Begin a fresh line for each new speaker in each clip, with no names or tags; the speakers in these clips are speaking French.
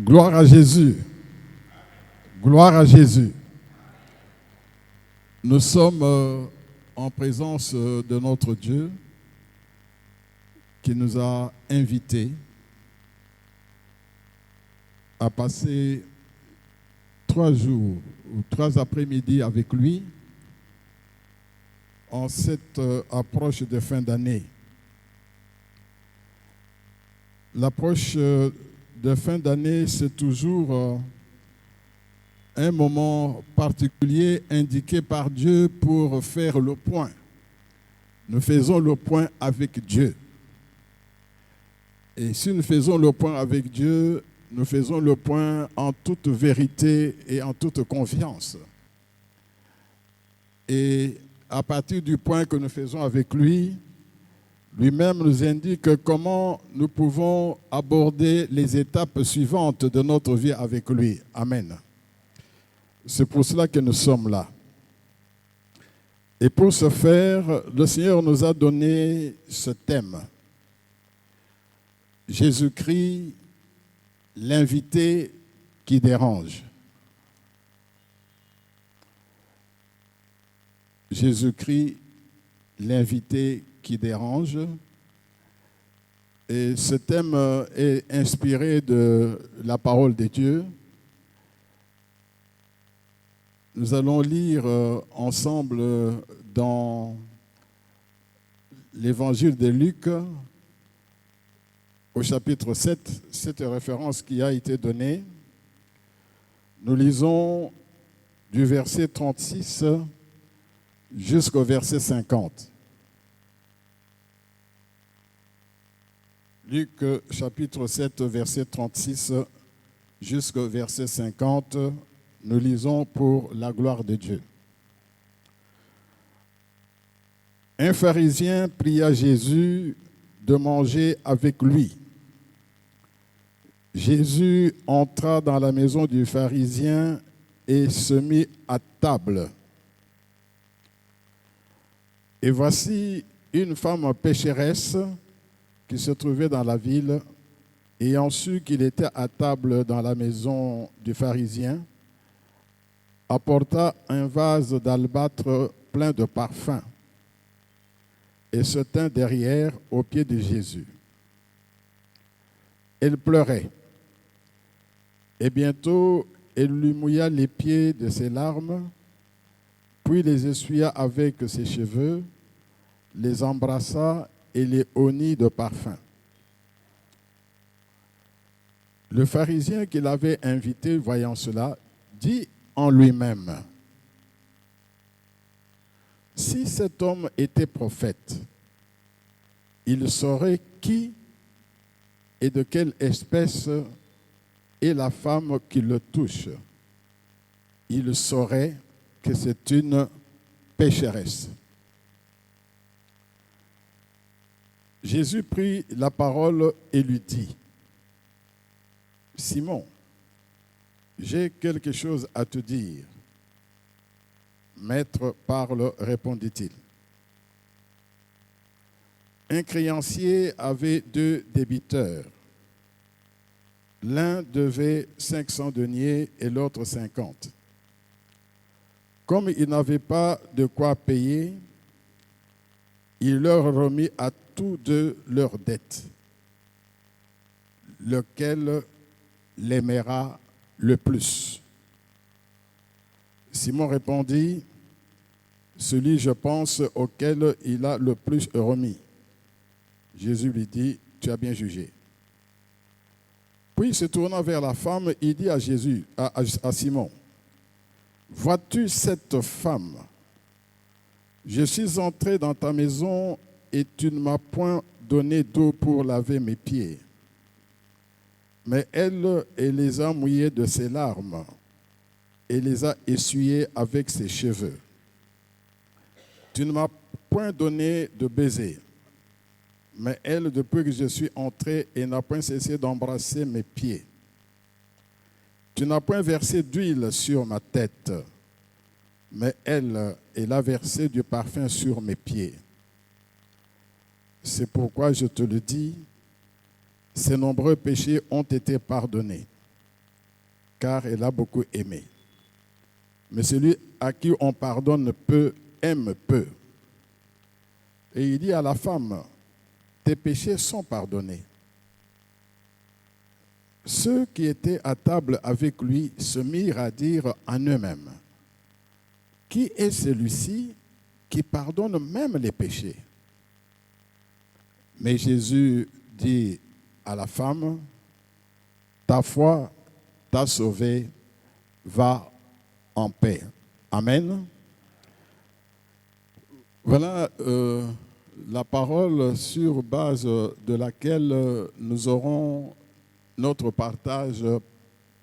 Gloire à Jésus. Gloire à Jésus. Nous sommes en présence de notre Dieu qui nous a invités à passer 3 jours ou 3 après-midi avec lui en cette approche de fin d'année. L'approche de fin d'année, c'est toujours un moment particulier indiqué par Dieu pour faire le point. Nous faisons le point avec Dieu. Et si nous faisons le point avec Dieu, nous faisons le point en toute vérité et en toute confiance. Et à partir du point que nous faisons avec lui, lui-même nous indique comment nous pouvons aborder les étapes suivantes de notre vie avec lui. Amen. C'est pour cela que nous sommes là. Et pour ce faire, le Seigneur nous a donné ce thème. Jésus-Christ, l'invité qui dérange. Jésus-Christ, l'invité qui dérange. Et ce thème est inspiré de la parole de Dieu. Nous allons lire ensemble dans l'évangile de Luc, au chapitre 7, cette référence qui a été donnée. Nous lisons du verset 36 jusqu'au verset 50. Luc chapitre 7, verset 36 jusqu'au verset 50. Nous lisons pour la gloire de Dieu. Un pharisien pria Jésus de manger avec lui. Jésus entra dans la maison du pharisien et se mit à table. Et voici une femme pécheresse qui se trouvait dans la ville, ayant su qu'il était à table dans la maison du pharisien, apporta un vase d'albâtre plein de parfums et se tint derrière aux pieds de Jésus. Elle pleurait, et bientôt elle lui mouilla les pieds de ses larmes, puis les essuya avec ses cheveux, les embrassa et les honnit de parfum. Le pharisien qui l'avait invité, voyant cela, dit en lui-même: si cet homme était prophète, il saurait qui et de quelle espèce est la femme qui le touche. Il saurait que c'est une pécheresse. Jésus prit la parole et lui dit: Simon, j'ai quelque chose à te dire. Maître, parle, répondit-il. Un créancier avait 2 débiteurs. L'un devait 500 deniers et l'autre 50. Comme il n'avait pas de quoi payer, il leur remit à tous 2 leurs dettes. Lequel l'aimera le plus? Simon répondit: celui, je pense, auquel il a le plus remis. Jésus lui dit: tu as bien jugé. Puis, se tournant vers la femme, il dit à Simon: vois-tu cette femme? Je suis entré dans ta maison et tu ne m'as point donné d'eau pour laver mes pieds. Mais elle les a mouillés de ses larmes et les a essuyés avec ses cheveux. Tu ne m'as point donné de baiser. Mais elle, depuis que je suis entré, et n'a point cessé d'embrasser mes pieds. Tu n'as point versé d'huile sur ma tête, mais elle a versé du parfum sur mes pieds. C'est pourquoi je te le dis, ses nombreux péchés ont été pardonnés. car elle a beaucoup aimé. Mais celui à qui on pardonne peu aime peu. Et il dit à la femme, tes péchés sont pardonnés. Ceux qui étaient à table avec lui se mirent à dire en eux-mêmes, qui est celui-ci qui pardonne même les péchés? Mais Jésus dit à la femme, ta foi t'a sauvée, va en paix. Amen. Voilà la parole sur base de laquelle nous aurons notre partage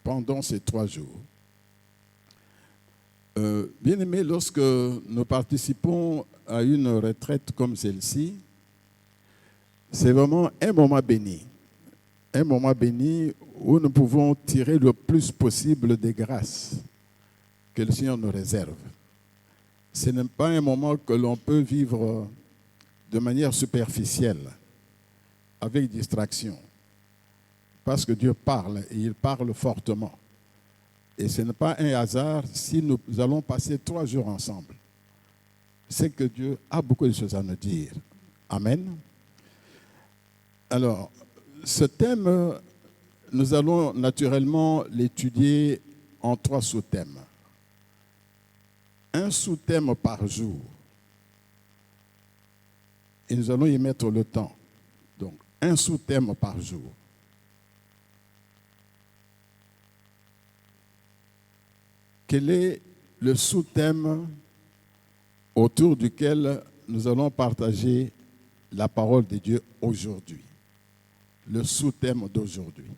pendant ces 3 jours. Bien-aimés, lorsque nous participons à une retraite comme celle-ci, c'est vraiment un moment béni. Un moment béni où nous pouvons tirer le plus possible des grâces que le Seigneur nous réserve. Ce n'est pas un moment que l'on peut vivre de manière superficielle, avec distraction. Parce que Dieu parle et il parle fortement. Et ce n'est pas un hasard si nous allons passer 3 jours ensemble. C'est que Dieu a beaucoup de choses à nous dire. Amen. Alors, ce thème, nous allons naturellement l'étudier en 3 sous-thèmes. Un sous-thème par jour. Et nous allons y mettre le temps. Donc, un sous-thème par jour. Quel est le sous-thème autour duquel nous allons partager la parole de Dieu aujourd'hui? Le sous-thème d'aujourd'hui.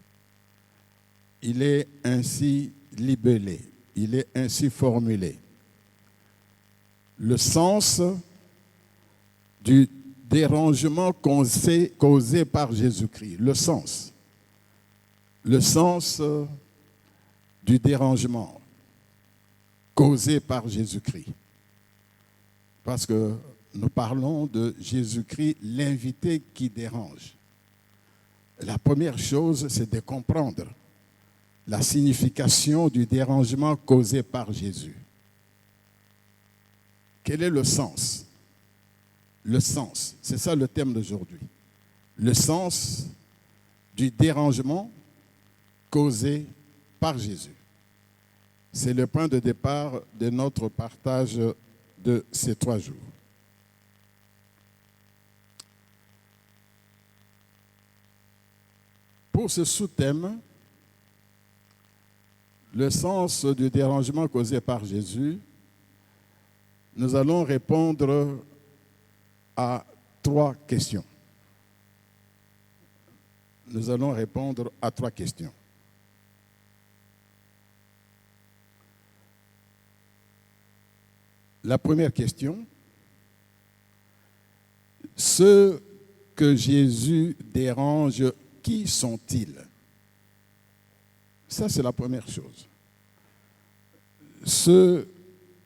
Il est ainsi libellé, il est ainsi formulé. Le sens du dérangement causé par Jésus-Christ. Le sens du dérangement causé par Jésus-Christ. Parce que nous parlons de Jésus-Christ, l'invité qui dérange. La première chose, c'est de comprendre la signification du dérangement causé par Jésus. Quel est le sens? Le sens, c'est ça le thème d'aujourd'hui. Le sens du dérangement causé par Jésus. C'est le point de départ de notre partage de ces 3 jours. Pour ce sous-thème, le sens du dérangement causé par Jésus, nous allons répondre à 3 questions. Nous allons répondre à 3 questions. La première question, ceux que Jésus dérange, qui sont-ils? Ça, c'est la première chose. Ceux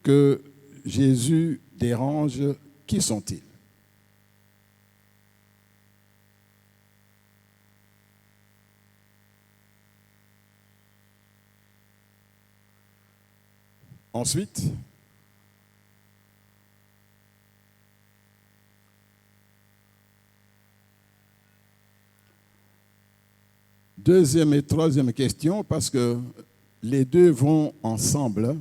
que Jésus dérange, qui sont-ils? Ensuite, deuxième et troisième question, parce que les deux vont ensemble.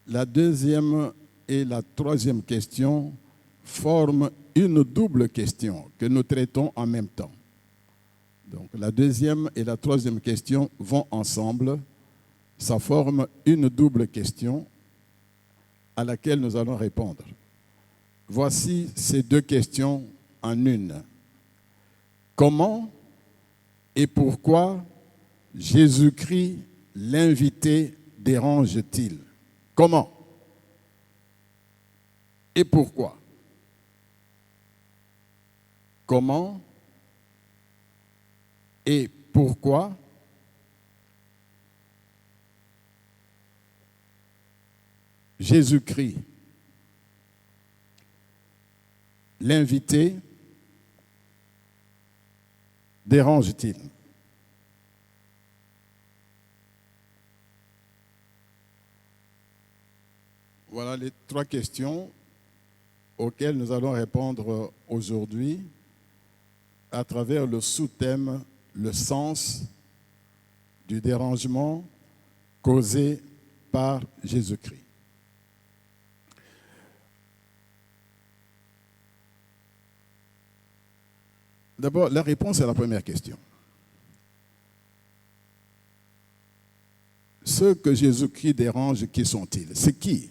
La deuxième et la troisième question forment une double question que nous traitons en même temps. Donc la deuxième et la troisième question vont ensemble. Ça forme une double question à laquelle nous allons répondre. Voici ces 2 questions en une. Comment et pourquoi Jésus-Christ, l'invité, dérange-t-il? Comment et pourquoi? Comment et pourquoi Jésus-Christ, l'invité, dérange-t-il? Voilà les 3 questions auxquelles nous allons répondre aujourd'hui à travers le sous-thème « Le sens du dérangement causé par Jésus-Christ ». D'abord, la réponse à la première question. Ceux que Jésus-Christ dérange, qui sont-ils? C'est qui?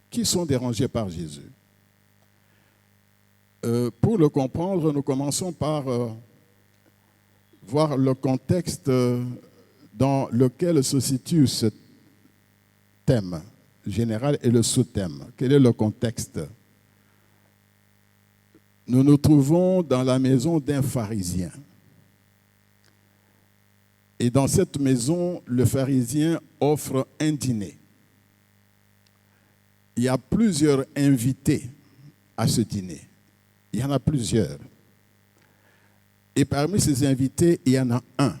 Qui sont dérangés par Jésus? Pour le comprendre, nous commençons par voir le contexte dans lequel se situe ce thème général et le sous-thème. Quel est le contexte? Nous nous trouvons dans la maison d'un pharisien. Et dans cette maison, le pharisien offre un dîner. Il y a plusieurs invités à ce dîner. Il y en a plusieurs. Et parmi ces invités, il y en a un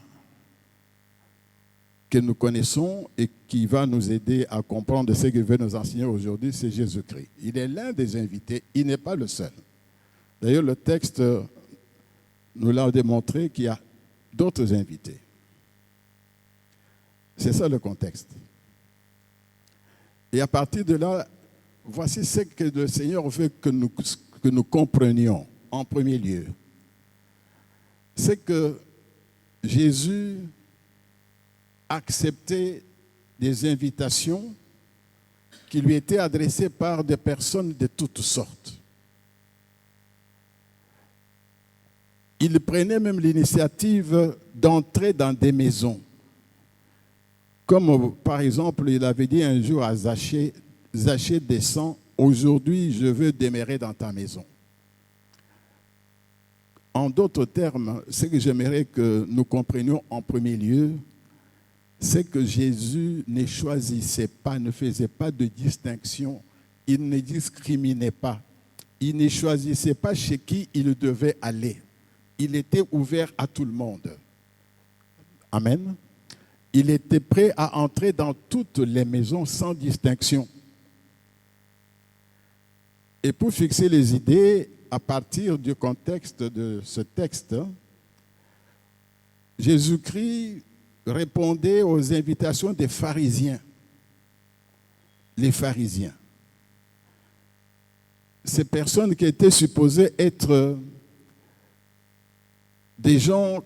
que nous connaissons et qui va nous aider à comprendre ce qu'il veut nous enseigner aujourd'hui, c'est Jésus-Christ. Il est l'un des invités, il n'est pas le seul. D'ailleurs, le texte nous l'a démontré qu'il y a d'autres invités. C'est ça le contexte. Et à partir de là, voici ce que le Seigneur veut que nous comprenions en premier lieu. C'est que Jésus acceptait des invitations qui lui étaient adressées par des personnes de toutes sortes. Il prenait même l'initiative d'entrer dans des maisons. Comme par exemple, il avait dit un jour à Zachée, « Zachée, descends, aujourd'hui je veux demeurer dans ta maison ». En d'autres termes, ce que j'aimerais que nous comprenions en premier lieu, c'est que Jésus ne choisissait pas, ne faisait pas de distinction, il ne discriminait pas, il ne choisissait pas chez qui il devait aller. Il était ouvert à tout le monde. Amen. Il était prêt à entrer dans toutes les maisons sans distinction. Et pour fixer les idées, à partir du contexte de ce texte, Jésus-Christ répondait aux invitations des pharisiens. Les pharisiens. Ces personnes qui étaient supposées être des gens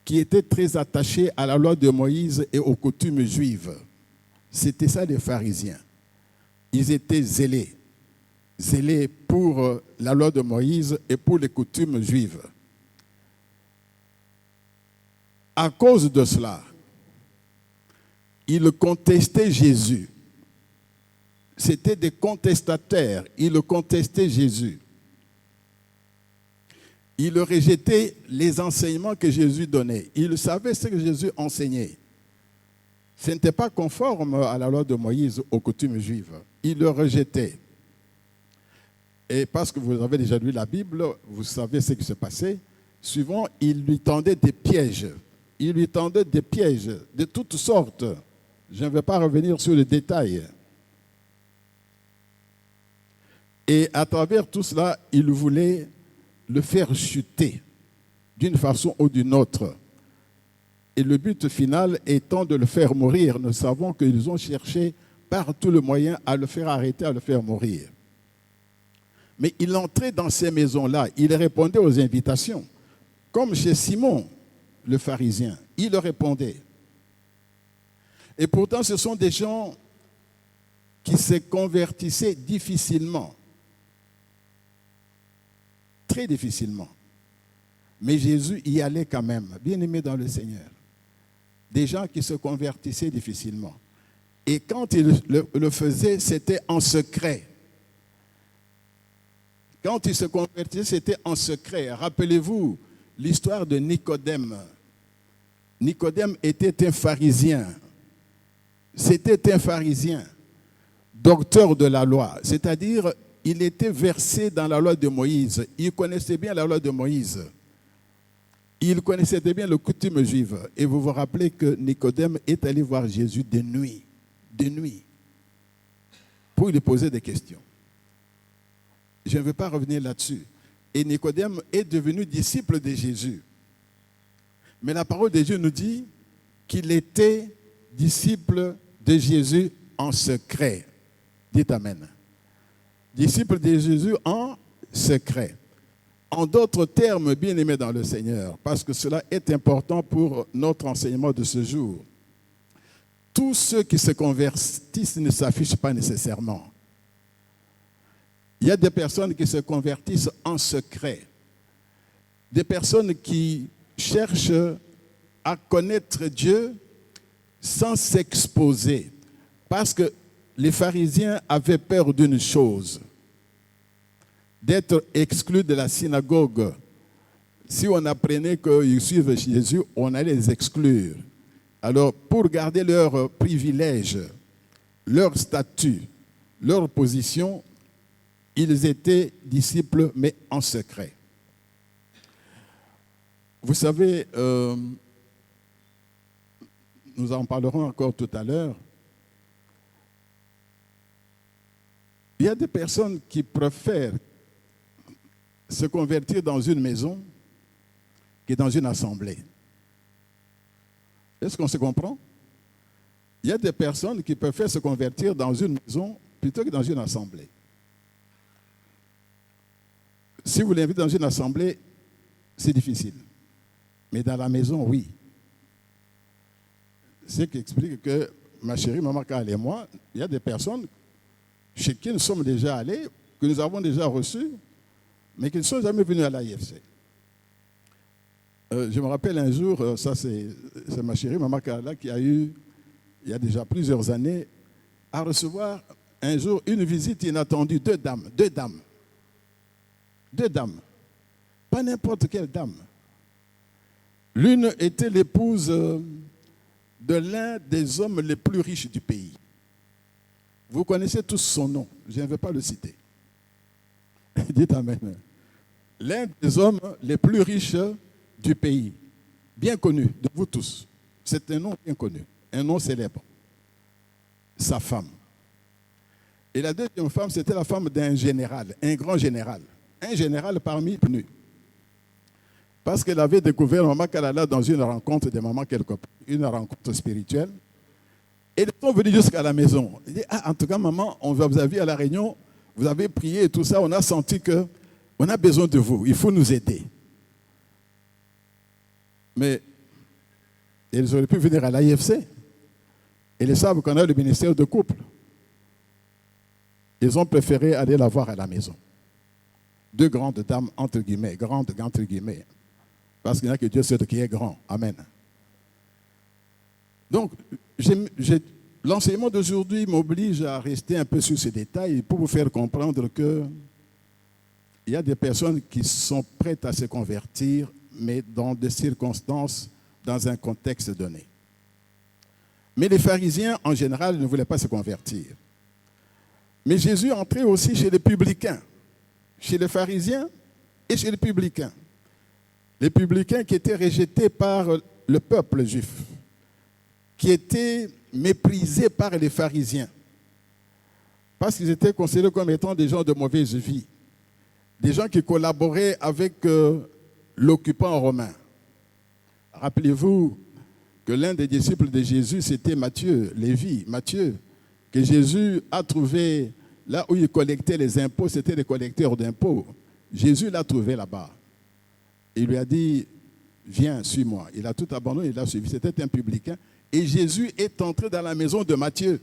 qui étaient très attachés à la loi de Moïse et aux coutumes juives. C'était ça les pharisiens. Ils étaient zélés pour la loi de Moïse et pour les coutumes juives. À cause de cela, ils contestaient Jésus. C'était des contestataires, ils contestaient Jésus. Ils rejetaient les enseignements que Jésus donnait. Ils savaient ce que Jésus enseignait. Ce n'était pas conforme à la loi de Moïse, aux coutumes juives. Ils le rejetaient. Et parce que vous avez déjà lu la Bible, vous savez ce qui se passait. Souvent, ils lui tendaient des pièges. Ils lui tendaient des pièges de toutes sortes. Je ne vais pas revenir sur les détails. Et à travers tout cela, ils voulaient le faire chuter d'une façon ou d'une autre. Et le but final étant de le faire mourir. Nous savons qu'ils ont cherché par tous les moyens à le faire arrêter, à le faire mourir. Mais il entrait dans ces maisons-là, il répondait aux invitations. Comme chez Simon, le pharisien, il répondait. Et pourtant, ce sont des gens qui se convertissaient difficilement. Très difficilement. Mais Jésus y allait quand même, bien-aimé dans le Seigneur. Des gens qui se convertissaient difficilement. Et quand il le faisait, c'était en secret. Quand il se convertissait, c'était en secret. Rappelez-vous l'histoire de Nicodème. Nicodème était un pharisien. C'était un pharisien, docteur de la loi, c'est-à-dire il était versé dans la loi de Moïse. Il connaissait bien la loi de Moïse. Il connaissait bien le coutume juive. Et vous vous rappelez que Nicodème est allé voir Jésus de nuit. De nuit. pour lui poser des questions. Je ne veux pas revenir là-dessus. Et Nicodème est devenu disciple de Jésus. Mais la parole de Dieu nous dit qu'il était disciple de Jésus en secret. Dites Amen. Disciple de Jésus en secret. En d'autres termes, bien-aimés dans le Seigneur, parce que cela est important pour notre enseignement de ce jour. Tous ceux qui se convertissent ne s'affichent pas nécessairement. Il y a des personnes qui se convertissent en secret. Des personnes qui cherchent à connaître Dieu sans s'exposer. Parce que les pharisiens avaient peur d'une chose, d'être exclus de la synagogue. Si on apprenait qu'ils suivent Jésus, on allait les exclure. Alors, pour garder leur privilège, leur statut, leur position, ils étaient disciples, mais en secret. Vous savez, nous en parlerons encore tout à l'heure. Il y a des personnes qui préfèrent se convertir dans une maison que dans une assemblée. Est-ce qu'on se comprend? Il y a des personnes qui préfèrent se convertir dans une maison plutôt que dans une assemblée. Si vous l'invitez dans une assemblée, c'est difficile. Mais dans la maison, oui. Ce qui explique que ma chérie, maman Karl et moi, il y a des personnes chez qui nous sommes déjà allés, que nous avons déjà reçus, mais qui ne sont jamais venus à l'AIFC. Je me rappelle un jour, ça c'est ma chérie, maman Karla, qui a eu, il y a déjà plusieurs années, à recevoir un jour une visite inattendue, deux dames. Pas n'importe quelle dame. L'une était l'épouse de l'un des hommes les plus riches du pays. Vous connaissez tous son nom, je ne vais pas le citer. Dites Amen. L'un des hommes les plus riches du pays, bien connu de vous tous. C'est un nom bien connu, un nom célèbre. Sa femme. Et la deuxième femme, c'était la femme d'un général, un grand général. Un général parmi nous. Parce qu'elle avait découvert Maman Kalala dans une rencontre de Maman quelque part, une rencontre spirituelle. Et ils sont venus jusqu'à la maison. Il dit, en tout cas, maman, on vous a vu à la réunion, vous avez prié et tout ça, on a senti qu'on a besoin de vous, il faut nous aider. Mais ils auraient pu venir à l'AIFC. Ils savent qu'on a le ministère de couple. Ils ont préféré aller la voir à la maison. Deux grandes dames, entre guillemets, grandes, entre guillemets. Parce qu'il n'y a que Dieu seul qui est grand. Amen. Donc, l'enseignement d'aujourd'hui m'oblige à rester un peu sur ces détails pour vous faire comprendre qu'il y a des personnes qui sont prêtes à se convertir, mais dans des circonstances, dans un contexte donné. Mais les pharisiens, en général, ne voulaient pas se convertir. Mais Jésus entrait aussi chez les publicains, chez les pharisiens et chez les publicains. Les publicains qui étaient rejetés par le peuple juif, qui étaient méprisés par les pharisiens, parce qu'ils étaient considérés comme étant des gens de mauvaise vie, des gens qui collaboraient avec l'occupant romain. Rappelez-vous que l'un des disciples de Jésus, c'était Matthieu, Lévi, Matthieu, que Jésus a trouvé là où il collectait les impôts, c'était les collecteurs d'impôts. Jésus l'a trouvé là-bas. Il lui a dit, viens, suis-moi. Il a tout abandonné, il l'a suivi. C'était un publicain. Et Jésus est entré dans la maison de Matthieu.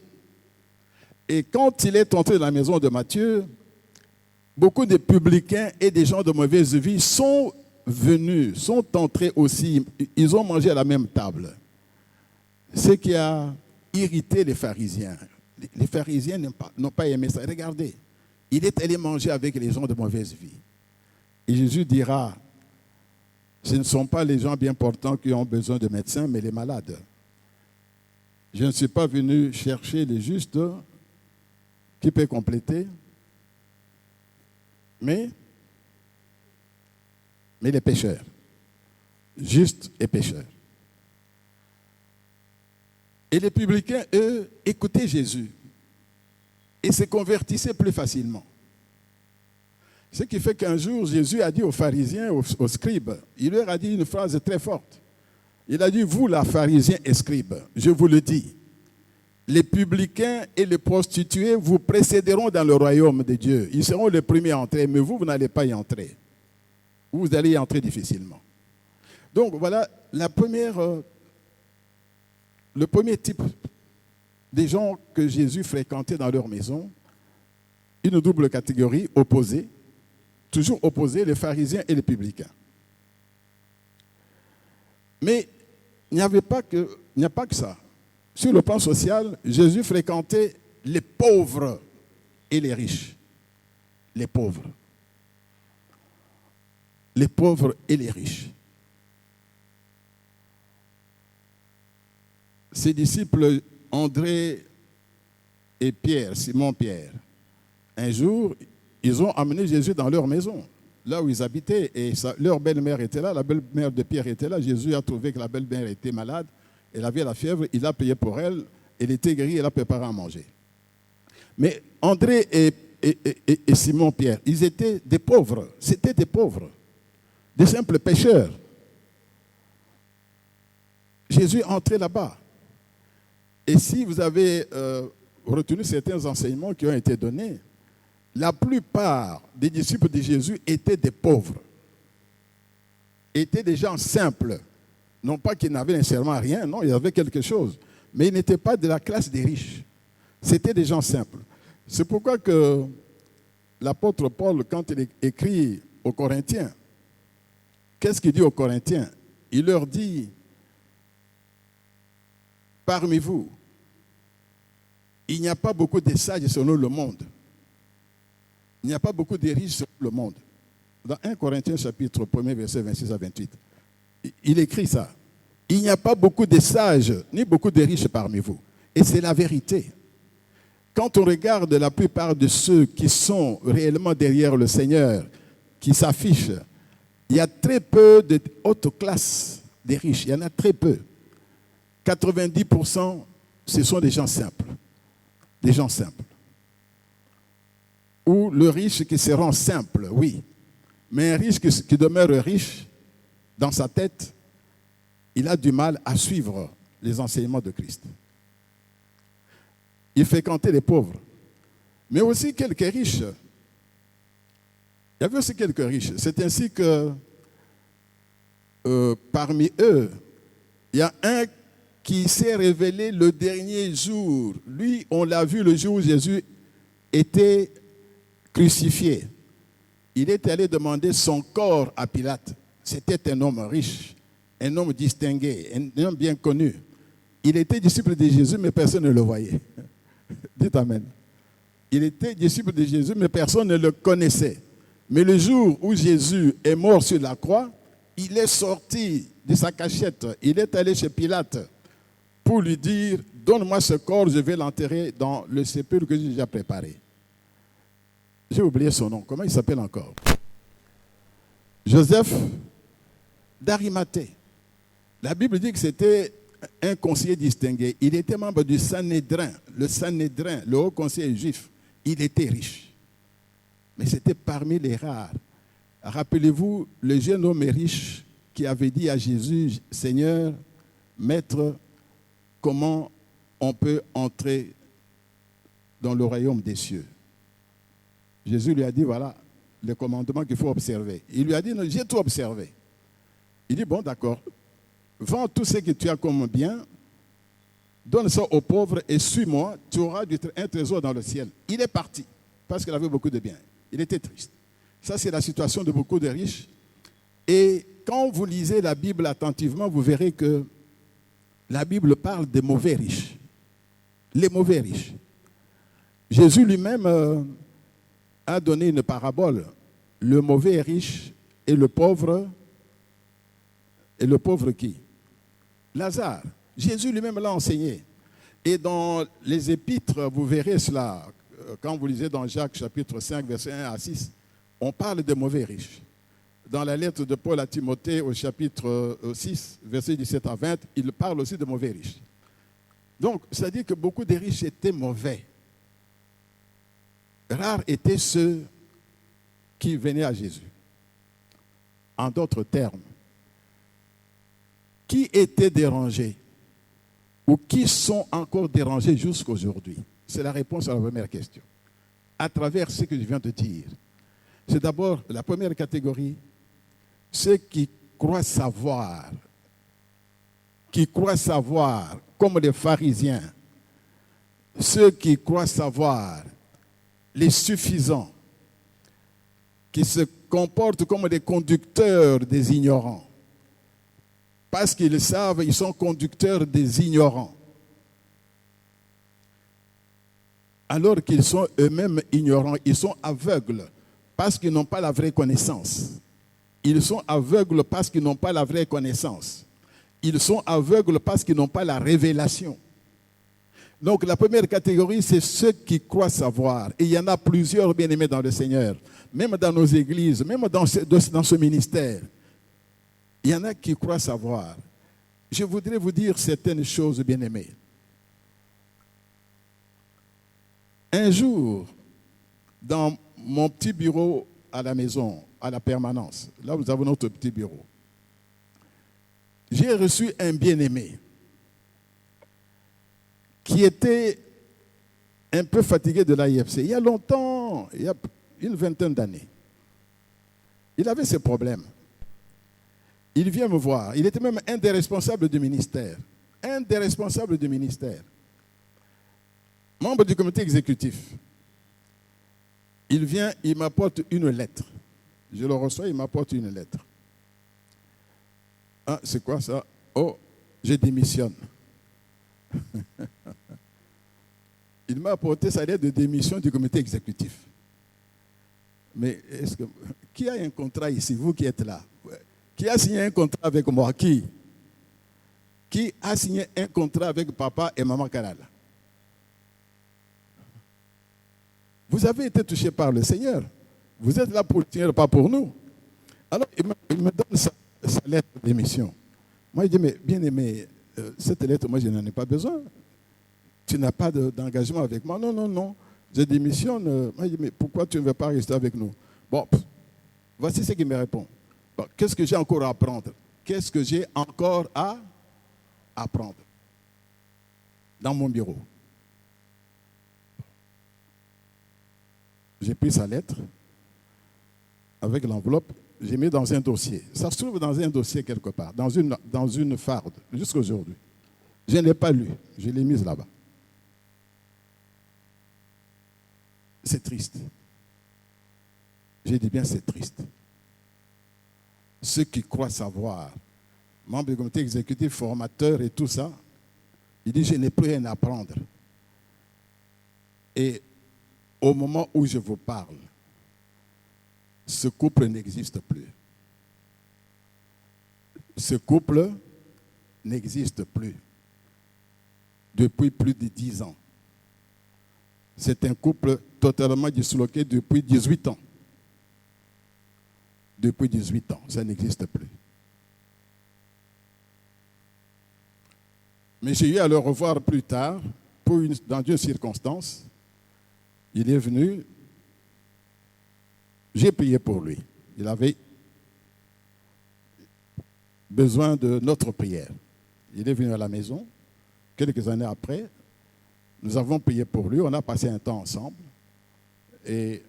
Et quand il est entré dans la maison de Matthieu, beaucoup de publicains et des gens de mauvaise vie sont venus, sont entrés aussi. Ils ont mangé à la même table. Ce qui a irrité les pharisiens. Les pharisiens n'ont pas aimé ça. Regardez, il est allé manger avec les gens de mauvaise vie. Et Jésus dira, ce ne sont pas les gens bien portants qui ont besoin de médecins, mais les malades. Je ne suis pas venu chercher les justes qui peuvent compléter, mais les pécheurs. Justes et pécheurs. Et les publicains, eux, écoutaient Jésus. et se convertissaient plus facilement. Ce qui fait qu'un jour, Jésus a dit aux pharisiens, aux scribes, il leur a dit une phrase très forte. Il a dit, vous, la pharisiens et scribes, je vous le dis, les publicains et les prostituées vous précéderont dans le royaume de Dieu. Ils seront les premiers à entrer, mais vous n'allez pas y entrer. Vous allez y entrer difficilement. Donc voilà le premier type des gens que Jésus fréquentait dans leur maison, une double catégorie opposée, toujours opposée, les pharisiens et les publicains. Mais il n'y a pas que ça. Sur le plan social, Jésus fréquentait les pauvres et les riches. Les pauvres. Les pauvres et les riches. Ses disciples André et Pierre, Simon-Pierre, un jour, ils ont amené Jésus dans leur maison, là où ils habitaient, et leur belle-mère était là, la belle-mère de Pierre était là. Jésus a trouvé que la belle-mère était malade, elle avait la fièvre, il a prié pour elle, elle était guérie, elle a préparé à manger. Mais André et Simon-Pierre, ils étaient des pauvres, c'était des pauvres, des simples pécheurs. Jésus est entré là-bas. Et si vous avez retenu certains enseignements qui ont été donnés, la plupart des disciples de Jésus étaient des pauvres, étaient des gens simples. Non pas qu'ils n'avaient nécessairement rien, non, ils avaient quelque chose. Mais ils n'étaient pas de la classe des riches. C'était des gens simples. C'est pourquoi que l'apôtre Paul, quand il écrit aux Corinthiens, qu'est-ce qu'il dit aux Corinthiens? Il leur dit, parmi vous, il n'y a pas beaucoup de sages selon le monde. Il n'y a pas beaucoup de riches selon le monde. Dans 1 Corinthiens chapitre 1er, verset 26 à 28, il écrit ça. Il n'y a pas beaucoup de sages, ni beaucoup de riches parmi vous. Et c'est la vérité. Quand on regarde la plupart de ceux qui sont réellement derrière le Seigneur, qui s'affichent, il y a très peu de haute classe des riches. Il y en a très peu. 90%, ce sont des gens simples. Des gens simples. Ou le riche qui se rend simple, oui. Mais un riche qui demeure riche dans sa tête, il a du mal à suivre les enseignements de Christ. Il fréquentait les pauvres, mais aussi quelques riches. Il y avait aussi quelques riches. C'est ainsi que parmi eux, il y a un qui s'est révélé le dernier jour. Lui, on l'a vu le jour où Jésus était crucifié. Il est allé demander son corps à Pilate. C'était un homme riche, un homme distingué, un homme bien connu. Il était disciple de Jésus, mais personne ne le voyait. Dites Amen. Il était disciple de Jésus, mais personne ne le connaissait. Mais le jour où Jésus est mort sur la croix, il est sorti de sa cachette. Il est allé chez Pilate pour lui dire, donne-moi ce corps, je vais l'enterrer dans le sépulcre que j'ai déjà préparé. J'ai oublié son nom. Comment il s'appelle encore? Joseph d'Arimathée. La Bible dit que c'était un conseiller distingué. Il était membre du Sanhédrin. Le Sanhédrin, le haut conseiller juif, il était riche. Mais c'était parmi les rares. Rappelez-vous, le jeune homme riche qui avait dit à Jésus, Seigneur, Maître, comment on peut entrer dans le royaume des cieux? Jésus lui a dit, voilà, le commandement qu'il faut observer. Il lui a dit, non, j'ai tout observé. Il dit, bon, d'accord, vends tout ce que tu as comme bien, donne ça aux pauvres et suis-moi, tu auras un trésor dans le ciel. Il est parti, parce qu'il avait beaucoup de biens. Il était triste. Ça, c'est la situation de beaucoup de riches. Et quand vous lisez la Bible attentivement, vous verrez que la Bible parle des mauvais riches. Les mauvais riches. Jésus lui-même a donné une parabole. Le mauvais est riche et le pauvre qui? Lazare. Jésus lui-même l'a enseigné. Et dans les épîtres, vous verrez cela. Quand vous lisez dans Jacques chapitre 5, verset 1 à 6, on parle de mauvais riches. Dans la lettre de Paul à Timothée au chapitre 6, verset 17 à 20, il parle aussi de mauvais riches. Donc, ça dit que beaucoup de riches étaient mauvais. Rares étaient ceux qui venaient à Jésus. En d'autres termes, qui étaient dérangés ou qui sont encore dérangés jusqu'aujourd'hui? C'est la réponse à la première question. À travers ce que je viens de dire, c'est d'abord la première catégorie, ceux qui croient savoir, comme les pharisiens, ceux qui croient savoir, les suffisants, qui se comportent comme des conducteurs des ignorants. Parce qu'ils savent, ils sont conducteurs des ignorants. Alors qu'ils sont eux-mêmes ignorants, ils sont aveugles parce qu'ils n'ont pas la vraie connaissance. Ils sont aveugles parce qu'ils n'ont pas la vraie connaissance. Ils sont aveugles parce qu'ils n'ont pas la révélation. Donc la première catégorie, c'est ceux qui croient savoir. Et il y en a plusieurs bien-aimés dans le Seigneur, même dans nos églises, même dans ce ministère. Il y en a qui croient savoir. Je voudrais vous dire certaines choses, bien-aimés. Un jour, dans mon petit bureau à la maison, à la permanence, là nous avons notre petit bureau, j'ai reçu un bien-aimé qui était un peu fatigué de l'AIFC. Il y a longtemps, il y a une vingtaine d'années. Il avait ses problèmes. Il vient me voir. Il était même un des responsables du ministère. Un des responsables du ministère. Membre du comité exécutif. Il vient, il m'apporte une lettre. Je le reçois, il m'apporte une lettre. Ah, c'est quoi ça? Oh, je démissionne. Il m'a apporté sa lettre de démission du comité exécutif. Mais qui a un contrat ici, vous qui êtes là? Qui a signé un contrat avec moi? Qui a signé un contrat avec papa et maman Kalala? Vous avez été touché par le Seigneur. Vous êtes là pour le Seigneur, pas pour nous. Alors, il me donne sa lettre de démission. Moi, je dis, mais bien aimé, cette lettre, moi, je n'en ai pas besoin. Tu n'as pas d'engagement avec moi. Non. Je démissionne. Moi, je dis, mais pourquoi tu ne veux pas rester avec nous? Bon, voici ce qu'il me répond. Bon, qu'est-ce que j'ai encore à apprendre? Qu'est-ce que j'ai encore à apprendre dans mon bureau? J'ai pris sa lettre avec l'enveloppe, j'ai mis dans un dossier. Ça se trouve dans un dossier quelque part, dans une farde, jusqu'à aujourd'hui. Je ne l'ai pas lu, je l'ai mise là-bas. C'est triste. J'ai dit bien, c'est triste. Ceux qui croient savoir, membres du comité exécutif, formateurs et tout ça, il dit, je n'ai plus rien à apprendre. Et au moment où je vous parle, ce couple n'existe plus. Ce couple n'existe plus depuis plus de 10 ans. C'est un couple totalement disloqué depuis 18 ans. Depuis 18 ans, ça n'existe plus. Mais j'ai eu à le revoir plus tard, dans une circonstance. Il est venu, j'ai prié pour lui. Il avait besoin de notre prière. Il est venu à la maison. Quelques années après, nous avons prié pour lui. On a passé un temps ensemble. Mais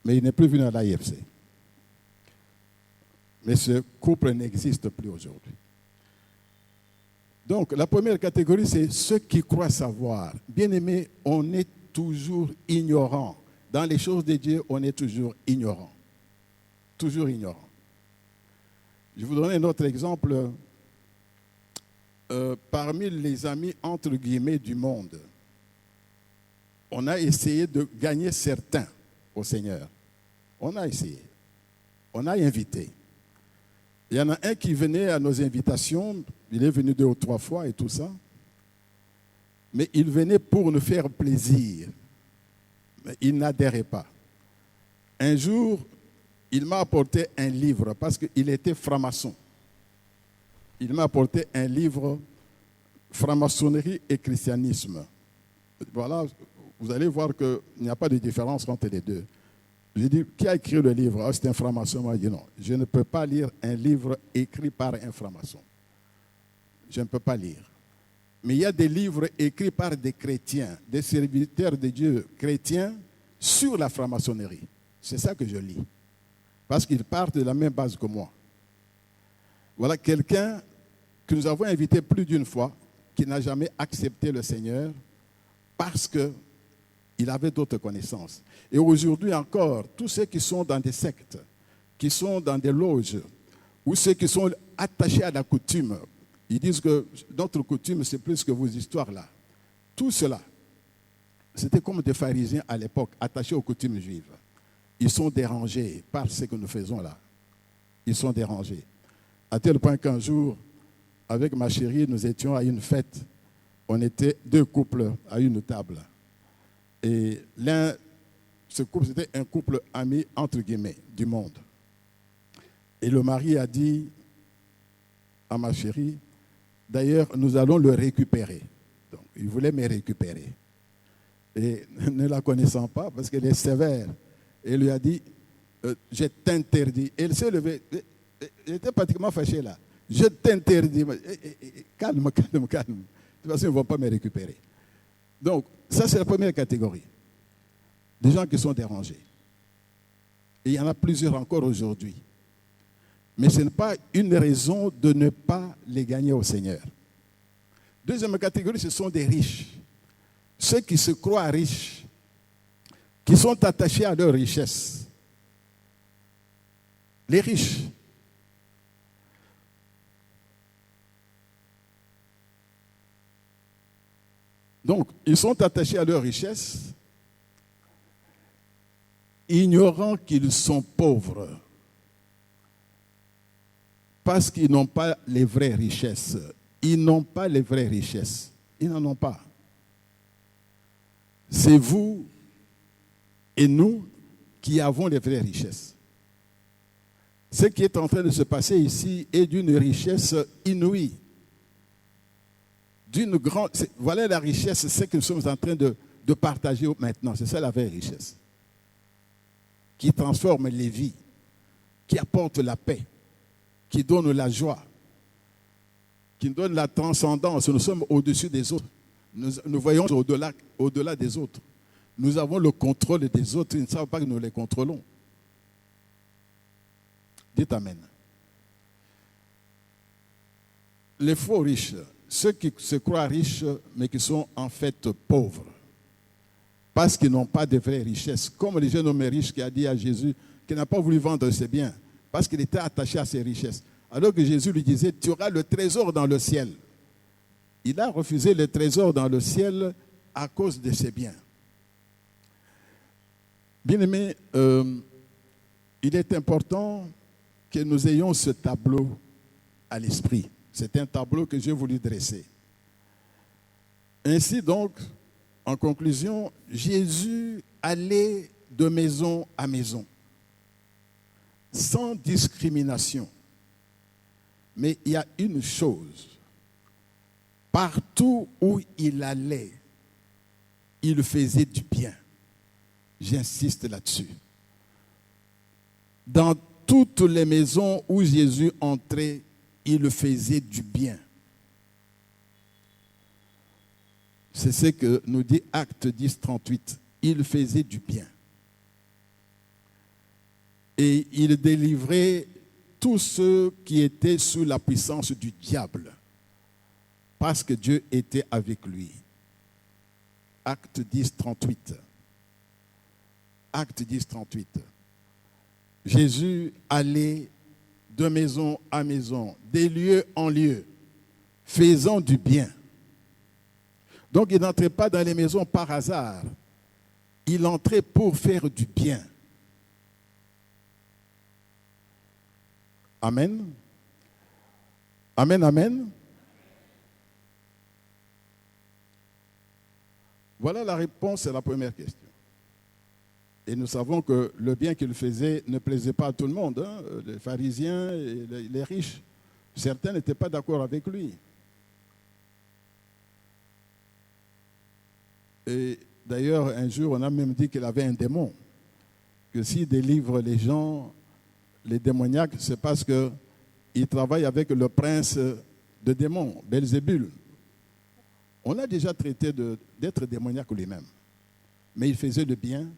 il n'est plus venu à l'AIFC. Mais ce couple n'existe plus aujourd'hui. Donc, la première catégorie, c'est ceux qui croient savoir. Bien-aimés, on est toujours ignorant. Dans les choses de Dieu, on est toujours ignorant. Toujours ignorant. Je vous donne un autre exemple. Parmi les amis, entre guillemets, du monde, on a essayé de gagner certains au Seigneur. On a essayé. On a invité. Il y en a un qui venait à nos invitations, il est venu 2 ou 3 fois et tout ça. Mais il venait pour nous faire plaisir. Mais il n'adhérait pas. Un jour, il m'a apporté un livre parce qu'il était franc-maçon. Il m'a apporté un livre franc-maçonnerie et christianisme. Voilà, vous allez voir qu'il n'y a pas de différence entre les deux. J'ai dit, qui a écrit le livre? C'est un franc-maçon. Moi, j'ai dit non, je ne peux pas lire un livre écrit par un franc-maçon. Je ne peux pas lire. Mais il y a des livres écrits par des chrétiens, des serviteurs de Dieu chrétiens sur la franc-maçonnerie. C'est ça que je lis. Parce qu'ils partent de la même base que moi. Voilà quelqu'un que nous avons invité plus d'une fois, qui n'a jamais accepté le Seigneur parce qu'il avait d'autres connaissances. Et aujourd'hui encore, tous ceux qui sont dans des sectes, qui sont dans des loges, ou ceux qui sont attachés à la coutume, ils disent que notre coutume, c'est plus que vos histoires-là. Tout cela, c'était comme des pharisiens à l'époque, attachés aux coutumes juives. Ils sont dérangés par ce que nous faisons là. Ils sont dérangés. À tel point qu'un jour, avec ma chérie, nous étions à une fête. On était 2 couples à une table. Et ce couple, c'était un couple ami, entre guillemets, du monde. Et le mari a dit à ma chérie, d'ailleurs, nous allons le récupérer. Donc, il voulait me récupérer. Et ne la connaissant pas, parce qu'elle est sévère, il lui a dit, je t'interdis. Elle s'est levée, elle était pratiquement fâchée là. Je t'interdis. Calme, calme, calme. De toute façon, ils ne vont pas me récupérer. Donc, ça, c'est la première catégorie. Des gens qui sont dérangés. Et il y en a plusieurs encore aujourd'hui. Mais ce n'est pas une raison de ne pas les gagner au Seigneur. Deuxième catégorie, ce sont des riches. Ceux qui se croient riches, qui sont attachés à leur richesse. Les riches. Donc, ils sont attachés à leur richesse, ignorant qu'ils sont pauvres, parce qu'ils n'ont pas les vraies richesses. Ils n'ont pas les vraies richesses. Ils n'en ont pas. C'est vous et nous qui avons les vraies richesses. Ce qui est en train de se passer ici est d'une richesse inouïe. Voilà la richesse, c'est ce que nous sommes en train de partager maintenant. C'est ça la vraie richesse. Qui transforme les vies, qui apporte la paix, qui donne la joie, qui donne la transcendance. Nous sommes au-dessus des autres. Nous voyons au-delà des autres. Nous avons le contrôle des autres. Ils ne savent pas que nous les contrôlons. Dites Amen. Les faux riches, ceux qui se croient riches, mais qui sont en fait pauvres, parce qu'ils n'ont pas de vraies richesses. Comme le jeune homme riche qui a dit à Jésus qu'il n'a pas voulu vendre ses biens, parce qu'il était attaché à ses richesses. Alors que Jésus lui disait, tu auras le trésor dans le ciel. Il a refusé le trésor dans le ciel à cause de ses biens. Bien-aimés, il est important que nous ayons ce tableau à l'esprit. C'est un tableau que j'ai voulu dresser. Ainsi donc, en conclusion, Jésus allait de maison à maison, sans discrimination. Mais il y a une chose, partout où il allait, il faisait du bien. J'insiste là-dessus. Dans toutes les maisons où Jésus entrait, il faisait du bien. C'est ce que nous dit Acte 10, 38. Il faisait du bien. Et il délivrait tous ceux qui étaient sous la puissance du diable, parce que Dieu était avec lui. Acte 10, 38. Acte 10, 38. Jésus allait de maison à maison, des lieux en lieu, faisant du bien. Donc il n'entrait pas dans les maisons par hasard. Il entrait pour faire du bien. Amen. Amen, amen. Voilà la réponse à la première question. Et nous savons que le bien qu'il faisait ne plaisait pas à tout le monde. Hein? Les pharisiens et les riches, certains n'étaient pas d'accord avec lui. Et d'ailleurs, un jour, on a même dit qu'il avait un démon. Que s'il délivre les gens, les démoniaques, c'est parce qu'il travaille avec le prince de démons, Belzébul. On a déjà traité d'être démoniaque lui-même. Mais il faisait le bien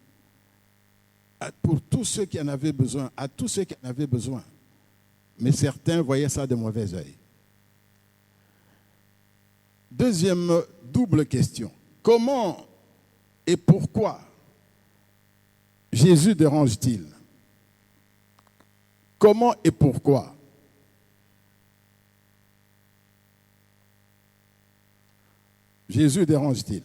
pour tous ceux qui en avaient besoin, à tous ceux qui en avaient besoin. Mais certains voyaient ça de mauvais œil. Deuxième double question. Comment et pourquoi Jésus dérange-t-il? Comment et pourquoi? Jésus dérange-t-il?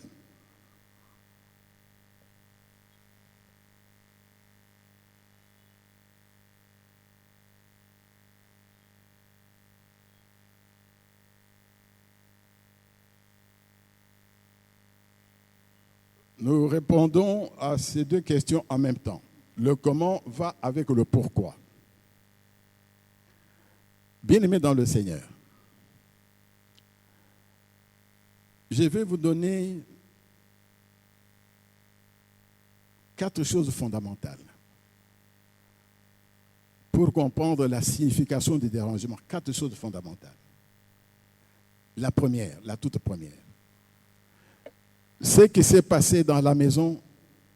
Nous répondons à ces deux questions en même temps. Le comment va avec le pourquoi. Bien-aimés dans le Seigneur, je vais vous donner 4 choses fondamentales pour comprendre la signification du dérangement. 4 choses fondamentales. La première, la toute première, ce qui s'est passé dans la maison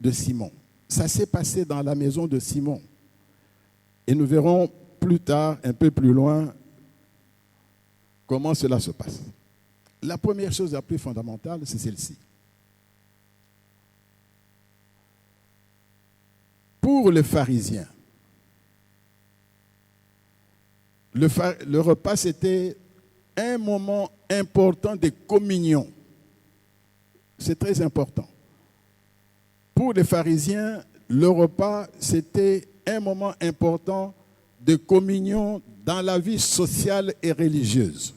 de Simon. Ça s'est passé dans la maison de Simon. Et nous verrons plus tard, un peu plus loin, comment cela se passe. La première chose la plus fondamentale, c'est celle-ci. Pour les pharisiens, le repas, c'était un moment important de communion. C'est très important. Pour les pharisiens, le repas, c'était un moment important de communion dans la vie sociale et religieuse.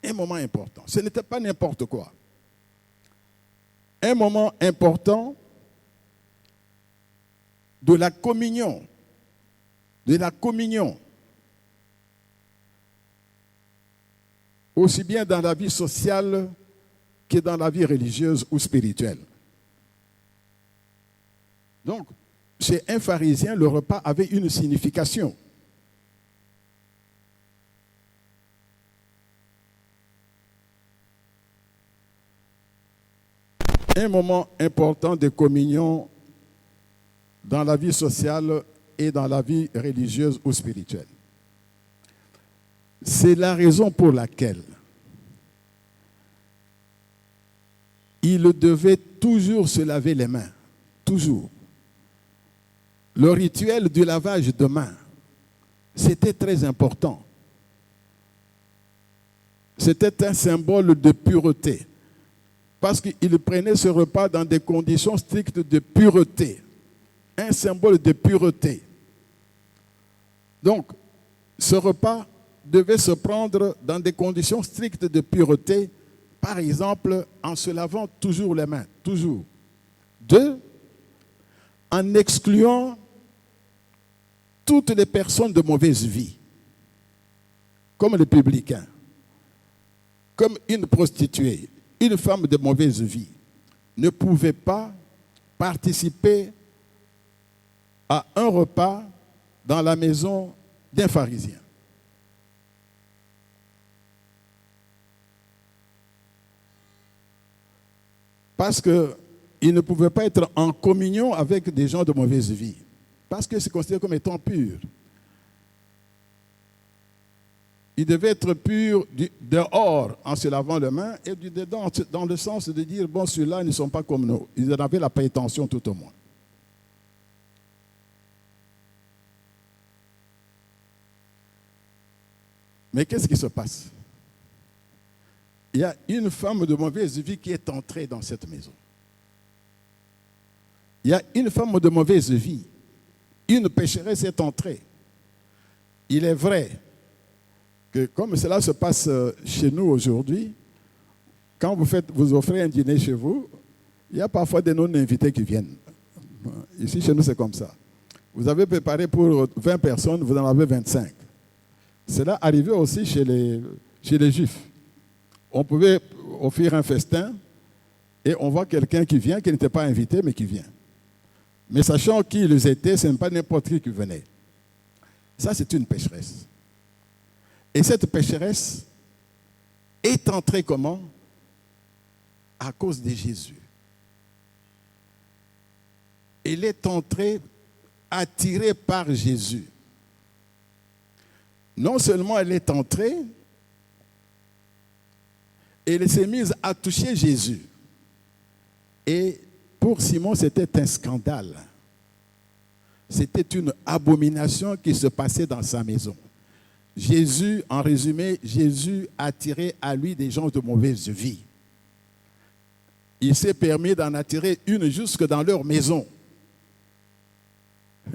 Un moment important. Ce n'était pas n'importe quoi. Un moment important de la communion. De la communion. Aussi bien dans la vie sociale que dans la vie religieuse ou spirituelle. Donc, chez un pharisien, le repas avait une signification. Un moment important de communion dans la vie sociale et dans la vie religieuse ou spirituelle. C'est la raison pour laquelle il devait toujours se laver les mains. Toujours. Le rituel du lavage de mains, c'était très important. C'était un symbole de pureté. Parce qu'il prenait ce repas dans des conditions strictes de pureté. Un symbole de pureté. Donc, ce repas devait se prendre dans des conditions strictes de pureté, par exemple, en se lavant toujours les mains, toujours. 2, en excluant toutes les personnes de mauvaise vie, comme les publicains, comme une prostituée, une femme de mauvaise vie, ne pouvait pas participer à un repas dans la maison d'un pharisien. Parce qu'il ne pouvait pas être en communion avec des gens de mauvaise vie. Parce que c'est considéré comme étant pur. Il devait être pur du dehors en se lavant les mains et du dedans dans le sens de dire, bon, ceux-là ne sont pas comme nous. Ils en avaient la prétention tout au moins. Mais qu'est-ce qui se passe? Il y a une femme de mauvaise vie qui est entrée dans cette maison. Il y a une femme de mauvaise vie. Une pécheresse est entrée. Il est vrai que comme cela se passe chez nous aujourd'hui, quand vous offrez un dîner chez vous, il y a parfois des non-invités qui viennent. Ici, chez nous, c'est comme ça. Vous avez préparé pour 20 personnes, vous en avez 25. Cela arrivait aussi chez les Juifs. On pouvait offrir un festin Et on voit quelqu'un qui vient, qui n'était pas invité, mais qui vient. Mais sachant qui ils étaient, ce n'est pas n'importe qui venait. Ça, c'est une pécheresse. Et cette pécheresse est entrée comment? À cause de Jésus. Elle est entrée attirée par Jésus. Non seulement elle est entrée, elle s'est mise à toucher Jésus. Et pour Simon, c'était un scandale. C'était une abomination qui se passait dans sa maison. Jésus, en résumé, Jésus attirait à lui des gens de mauvaise vie. Il s'est permis d'en attirer une jusque dans leur maison.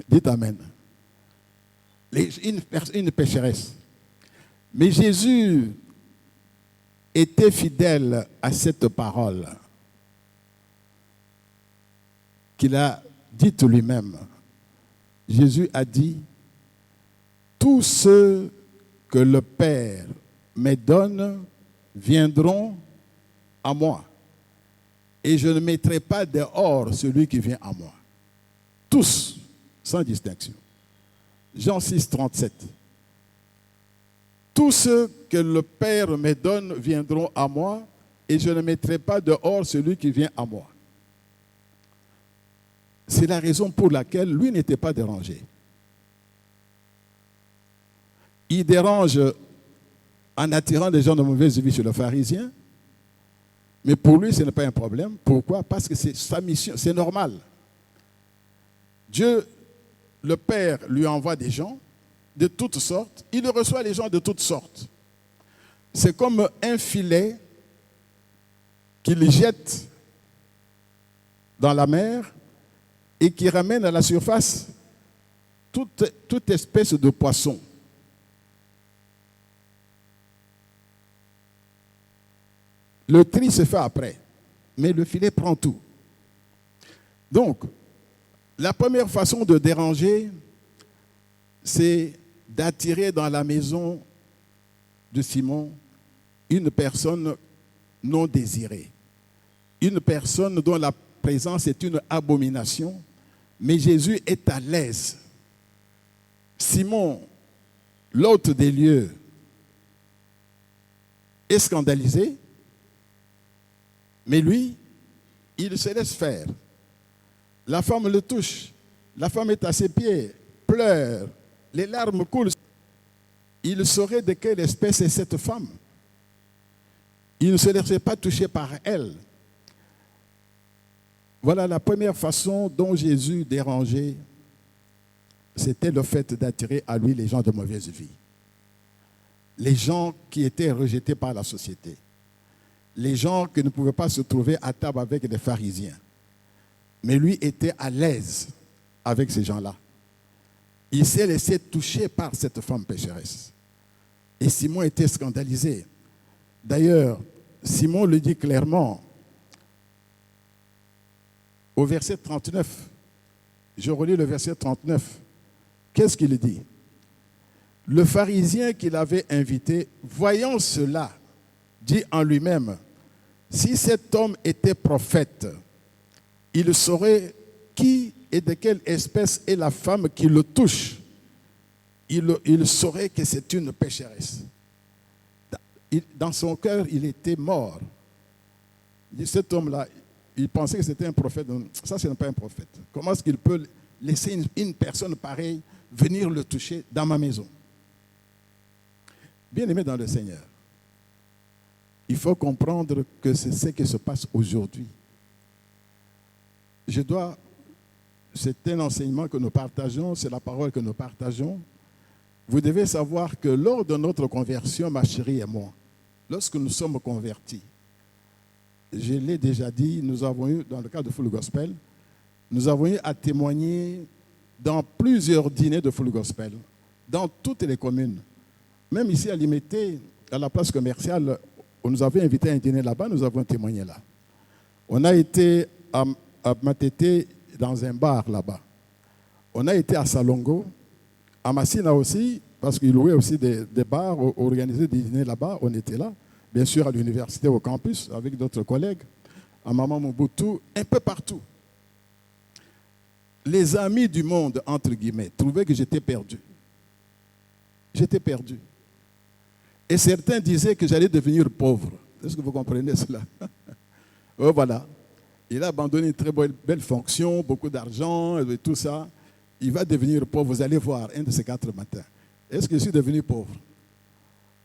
Dites Amen. Une pécheresse. Mais Jésus était fidèle à cette parole qu'il a dite lui-même. Jésus a dit, tous ceux que le Père me donne viendront à moi. Et je ne mettrai pas dehors celui qui vient à moi. Tous, sans distinction. Jean 6, 37. Tous ceux que le Père me donne viendront à moi, et je ne mettrai pas dehors celui qui vient à moi. C'est la raison pour laquelle lui n'était pas dérangé. Il dérange en attirant des gens de mauvaise vie chez le pharisien, mais pour lui, ce n'est pas un problème. Pourquoi? Parce que c'est sa mission, c'est normal. Dieu, le Père, lui envoie des gens de toutes sortes. Il reçoit les gens de toutes sortes. C'est comme un filet qu'il jette dans la mer et qui ramène à la surface toute espèce de poisson. Le tri se fait après, mais le filet prend tout. Donc, la première façon de déranger, c'est d'attirer dans la maison de Simon une personne non désirée, une personne dont la présence est une abomination, mais Jésus est à l'aise. Simon, l'hôte des lieux, est scandalisé, mais lui, il se laisse faire. La femme le touche, la femme est à ses pieds, pleure, les larmes coulent. Il saurait de quelle espèce est cette femme. Il ne se laissait pas toucher par elle. Voilà la première façon dont Jésus dérangeait, c'était le fait d'attirer à lui les gens de mauvaise vie. Les gens qui étaient rejetés par la société. Les gens qui ne pouvaient pas se trouver à table avec des pharisiens. Mais lui était à l'aise avec ces gens-là. Il s'est laissé toucher par cette femme pécheresse. Et Simon était scandalisé. D'ailleurs, Simon le dit clairement au verset 39. Je relis le verset 39. Qu'est-ce qu'il dit? Le pharisien qu'il avait invité, voyant cela, dit en lui-même, si cet homme était prophète, il saurait qui et de quelle espèce est la femme qui le touche. Il saurait que c'est une pécheresse. Dans son cœur, il était mort. Cet homme-là, il pensait que c'était un prophète. Ça, ce n'est pas un prophète. Comment est-ce qu'il peut laisser une personne pareille venir le toucher dans ma maison? Bien-aimé dans le Seigneur, il faut comprendre que c'est ce qui se passe aujourd'hui. C'est un enseignement que nous partageons, c'est la parole que nous partageons. Vous devez savoir que lors de notre conversion, ma chérie et moi, lorsque nous sommes convertis, je l'ai déjà dit, nous avons eu, dans le cadre de Full Gospel, nous avons eu à témoigner dans plusieurs dîners de Full Gospel, dans toutes les communes. Même ici à Limité, à la place commerciale, on nous avait invité à un dîner là-bas, nous avons témoigné là. On a été à Matete dans un bar là-bas. On a été à Salongo, à Massina aussi, parce qu'ils louaient aussi des bars, organisaient des dîners là-bas, on était là. Bien sûr à l'université, au campus, avec d'autres collègues. à Maman Mobutu, un peu partout. Les amis du monde, entre guillemets, trouvaient que j'étais perdu. J'étais perdu. Et certains disaient que j'allais devenir pauvre. Est-ce que vous comprenez cela? Oh, voilà. Il a abandonné une très belle fonction, beaucoup d'argent et tout ça. Il va devenir pauvre. Vous allez voir un de ces 4 matins. Est-ce que je suis devenu pauvre?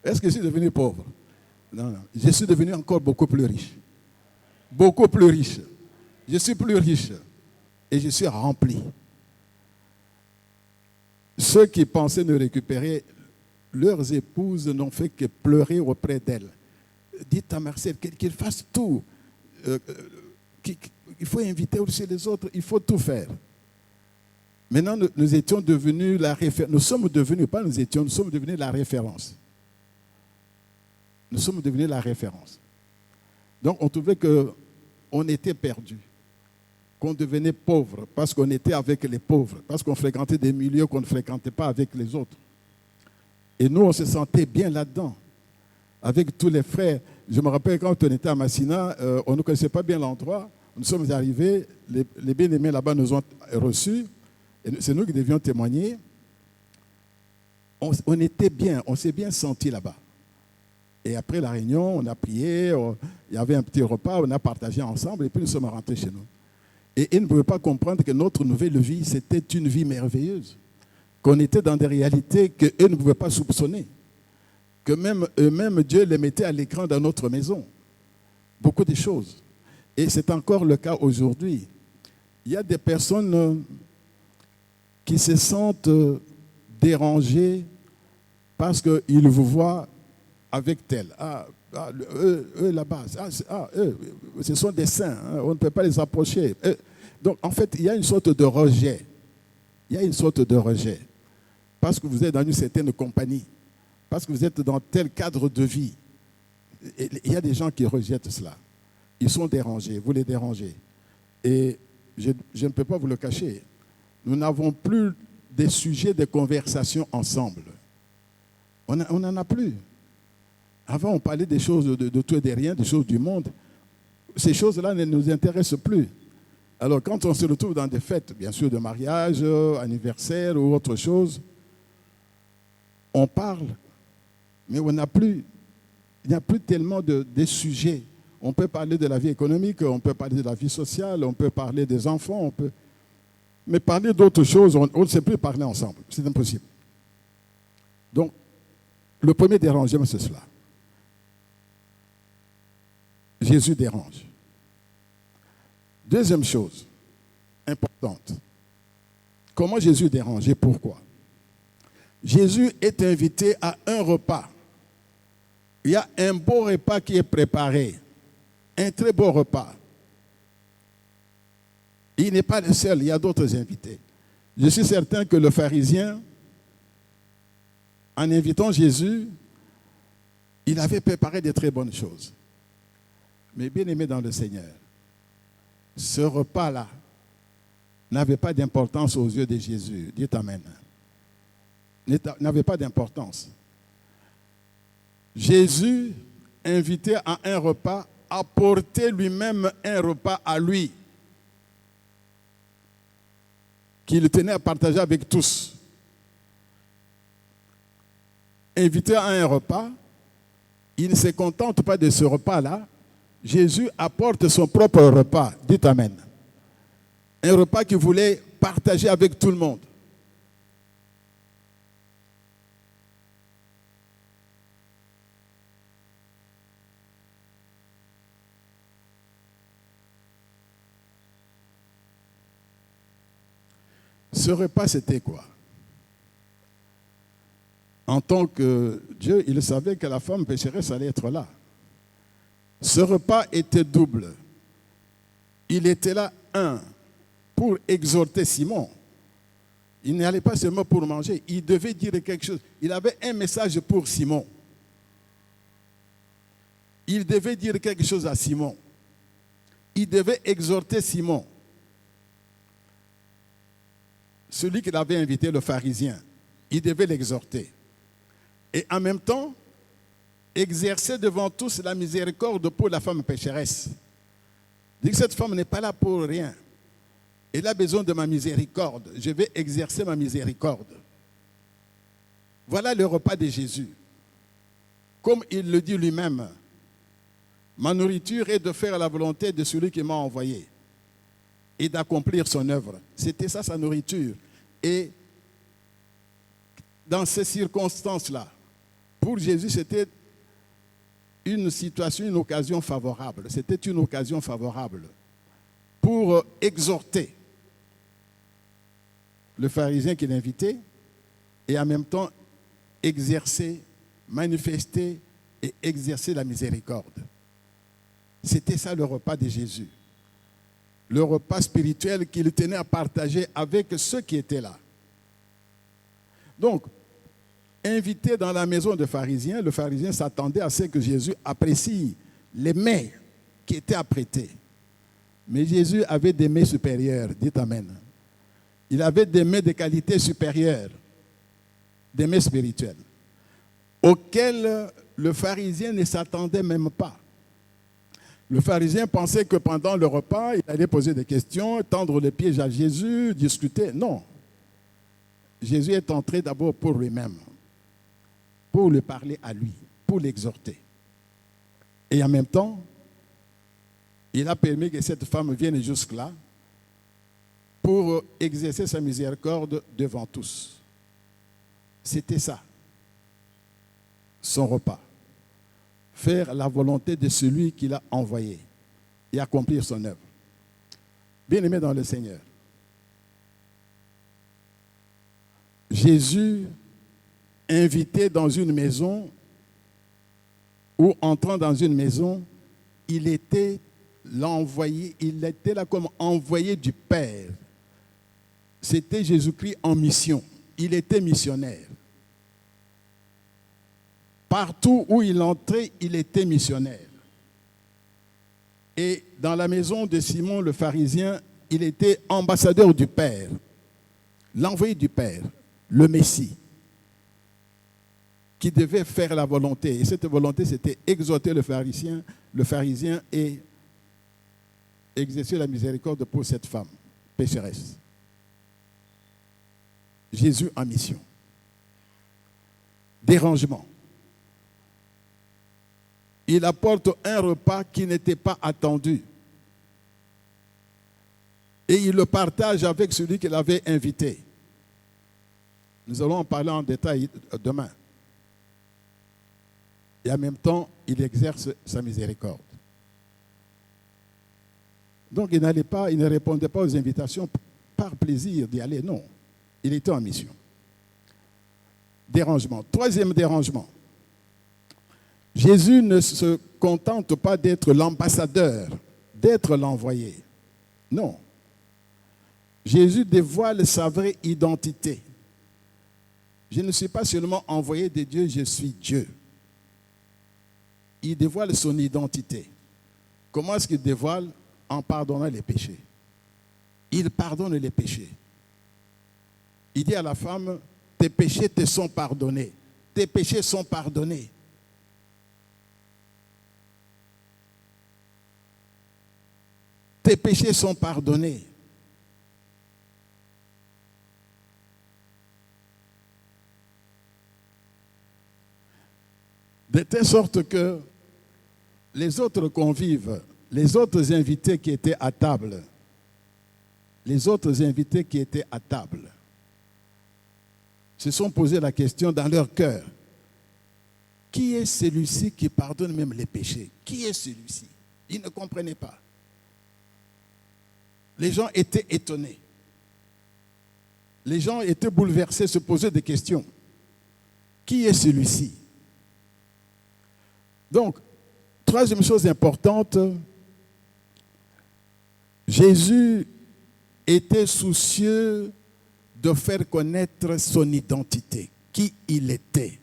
Est-ce que je suis devenu pauvre? Non, non. Je suis devenu encore beaucoup plus riche. Beaucoup plus riche. Je suis plus riche. Et je suis rempli. Ceux qui pensaient nous récupérer, leurs épouses n'ont fait que pleurer auprès d'elles. Dites à Marcel qu'il fasse tout. Il faut inviter aussi les autres, il faut tout faire. Maintenant, nous étions devenus la référence. Nous sommes devenus, pas nous étions, nous sommes devenus la référence. Nous sommes devenus la référence. Donc, on trouvait qu'on était perdu, qu'on devenait pauvre parce qu'on était avec les pauvres, parce qu'on fréquentait des milieux qu'on ne fréquentait pas avec les autres. Et nous, on se sentait bien là-dedans, avec tous les frères. Je me rappelle quand on était à Massina, on ne connaissait pas bien l'endroit. Nous sommes arrivés, les bien-aimés là-bas nous ont reçus, et c'est nous qui devions témoigner. On était bien, on s'est bien senti là-bas. Et après la réunion, on a prié, il y avait un petit repas, on a partagé ensemble, et puis nous sommes rentrés chez nous. Et ils ne pouvaient pas comprendre que notre nouvelle vie, c'était une vie merveilleuse. Qu'on était dans des réalités qu'eux ne pouvaient pas soupçonner. Que même eux-mêmes, Dieu les mettait à l'écran dans notre maison. Beaucoup de choses. Et c'est encore le cas aujourd'hui. Il y a des personnes qui se sentent dérangées parce qu'ils vous voient avec tel. Eux là-bas, eux, ce sont des saints, hein, on ne peut pas les approcher. Donc en fait, il y a une sorte de rejet. Il y a une sorte de rejet. Parce que vous êtes dans une certaine compagnie. Parce que vous êtes dans tel cadre de vie. Il y a des gens qui rejettent cela. Ils sont dérangés, vous les dérangez. Et je ne peux pas vous le cacher. Nous n'avons plus des sujets de conversation ensemble. On n'en a plus. Avant, on parlait des choses de tout et de rien, des choses du monde. Ces choses-là ne nous intéressent plus. Alors, quand on se retrouve dans des fêtes, bien sûr, de mariage, anniversaire ou autre chose, on parle, mais il n'y a plus tellement de sujets. On peut parler de la vie économique, on peut parler de la vie sociale, on peut parler des enfants, mais parler d'autres choses, on ne sait plus parler ensemble. C'est impossible. Donc, le premier dérangement, c'est cela. Jésus dérange. Deuxième chose importante. Comment Jésus dérange et pourquoi? Jésus est invité à un repas. Il y a un beau repas qui est préparé. Un très beau repas. Il n'est pas le seul, il y a d'autres invités. Je suis certain que le pharisien, en invitant Jésus, il avait préparé de très bonnes choses. Mais bien aimé dans le Seigneur, ce repas-là n'avait pas d'importance aux yeux de Jésus. Dites Amen. N'avait pas d'importance. Jésus, invité à un repas, apportait lui-même un repas à lui, qu'il tenait à partager avec tous. Invité à un repas, il ne se contente pas de ce repas-là. Jésus apporte son propre repas. Dites Amen. Un repas qu'il voulait partager avec tout le monde. Ce repas, c'était quoi? En tant que Dieu, il savait que la femme pécheresse allait être là. Ce repas était double. Il était là, pour exhorter Simon. Il n'allait pas seulement pour manger, il devait dire quelque chose. Il avait un message pour Simon. Il devait dire quelque chose à Simon. Il devait exhorter Simon. Celui qu'il avait invité, le pharisien, il devait l'exhorter. Et en même temps, exercer devant tous la miséricorde pour la femme pécheresse. Il dit que cette femme n'est pas là pour rien. Elle a besoin de ma miséricorde. Je vais exercer ma miséricorde. Voilà le repas de Jésus. Comme il le dit lui-même, ma nourriture est de faire la volonté de celui qui m'a envoyé et d'accomplir son œuvre. C'était ça sa nourriture. Et dans ces circonstances-là, pour Jésus, c'était une situation, une occasion favorable. C'était une occasion favorable pour exhorter le pharisien qu'il invitait et en même temps exercer, manifester et exercer la miséricorde. C'était ça le repas de Jésus. Le repas spirituel qu'il tenait à partager avec ceux qui étaient là. Donc, invité dans la maison de pharisien, le pharisien s'attendait à ce que Jésus apprécie les mets qui étaient apprêtés. Mais Jésus avait des mets supérieurs, dites Amen. Il avait des mets de qualité supérieure, des mets spirituels, auxquels le pharisien ne s'attendait même pas. Le pharisien pensait que pendant le repas, il allait poser des questions, tendre les pieds à Jésus, discuter. Non. Jésus est entré d'abord pour lui-même, pour lui parler à lui, pour l'exhorter. Et en même temps, il a permis que cette femme vienne jusque-là pour exercer sa miséricorde devant tous. C'était ça, son repas. Faire la volonté de celui qui l'a envoyé et accomplir son œuvre. Bien-aimé dans le Seigneur, Jésus, invité dans une maison ou entrant dans une maison, il était l'envoyé, il était là comme envoyé du Père. C'était Jésus-Christ en mission. Il était missionnaire. Partout où il entrait, il était missionnaire. Et dans la maison de Simon le pharisien, il était ambassadeur du Père, l'envoyé du Père, le Messie, qui devait faire la volonté. Et cette volonté, c'était exhorter le pharisien et exercer la miséricorde pour cette femme pécheresse. Jésus en mission. Dérangement. Il apporte un repas qui n'était pas attendu. Et il le partage avec celui qui l'avait invité. Nous allons en parler en détail demain. Et en même temps, il exerce sa miséricorde. Donc il ne répondait pas aux invitations par plaisir d'y aller, non. Il était en mission. Dérangement. Troisième dérangement. Jésus ne se contente pas d'être l'ambassadeur, d'être l'envoyé. Non. Jésus dévoile sa vraie identité. Je ne suis pas seulement envoyé de Dieu, je suis Dieu. Il dévoile son identité. Comment est-ce qu'il dévoile? En pardonnant les péchés. Il pardonne les péchés. Il dit à la femme, tes péchés te sont pardonnés. Tes péchés sont pardonnés. Tes péchés sont pardonnés. De telle sorte que les autres convives, les autres invités qui étaient à table, se sont posés la question dans leur cœur. Qui est celui-ci qui pardonne même les péchés? Qui est celui-ci? Ils ne comprenaient pas. Les gens étaient étonnés. Les gens étaient bouleversés, se posaient des questions. Qui est celui-ci? Donc, troisième chose importante, Jésus était soucieux de faire connaître son identité, qui il était.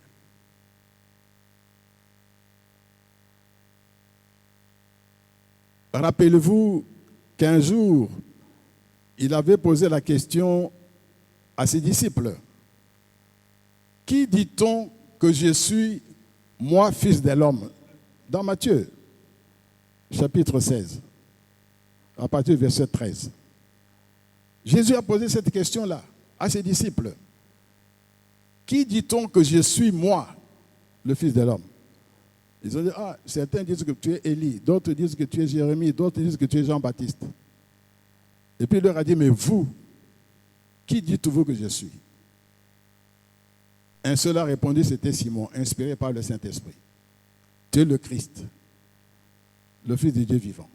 Rappelez-vous qu'un jour, il avait posé la question à ses disciples. Qui dit-on que je suis, moi, fils de l'homme? Dans Matthieu, chapitre 16. à partir du verset 13. Jésus a posé cette question-là à ses disciples. Qui dit-on que je suis, moi, le Fils de l'homme? Ils ont dit, certains disent que tu es Élie, d'autres disent que tu es Jérémie, d'autres disent que tu es Jean-Baptiste. Et puis il leur a dit, mais vous, qui dites-vous que je suis? Un seul a répondu, c'était Simon, inspiré par le Saint-Esprit. Tu es le Christ, le Fils de Dieu vivant.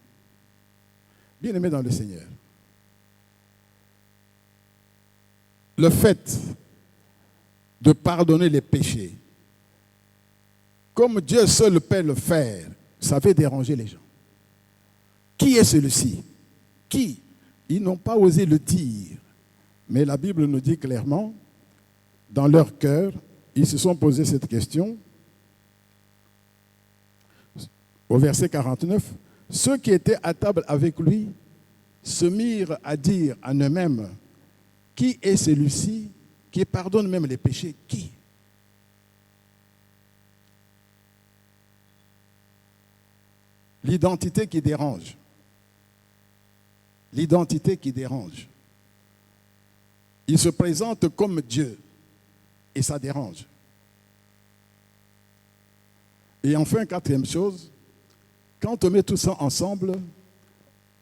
Bien-aimé dans le Seigneur, le fait de pardonner les péchés, comme Dieu seul peut le faire, ça fait déranger les gens. Qui est celui-ci? Qui? Ils n'ont pas osé le dire. Mais la Bible nous dit clairement, dans leur cœur, ils se sont posé cette question. Au verset 49, ceux qui étaient à table avec lui se mirent à dire en eux-mêmes, qui est celui-ci qui pardonne même les péchés? Qui? L'identité qui dérange. L'identité qui dérange. Il se présente comme Dieu et ça dérange. Et enfin, quatrième chose, quand on met tout ça ensemble,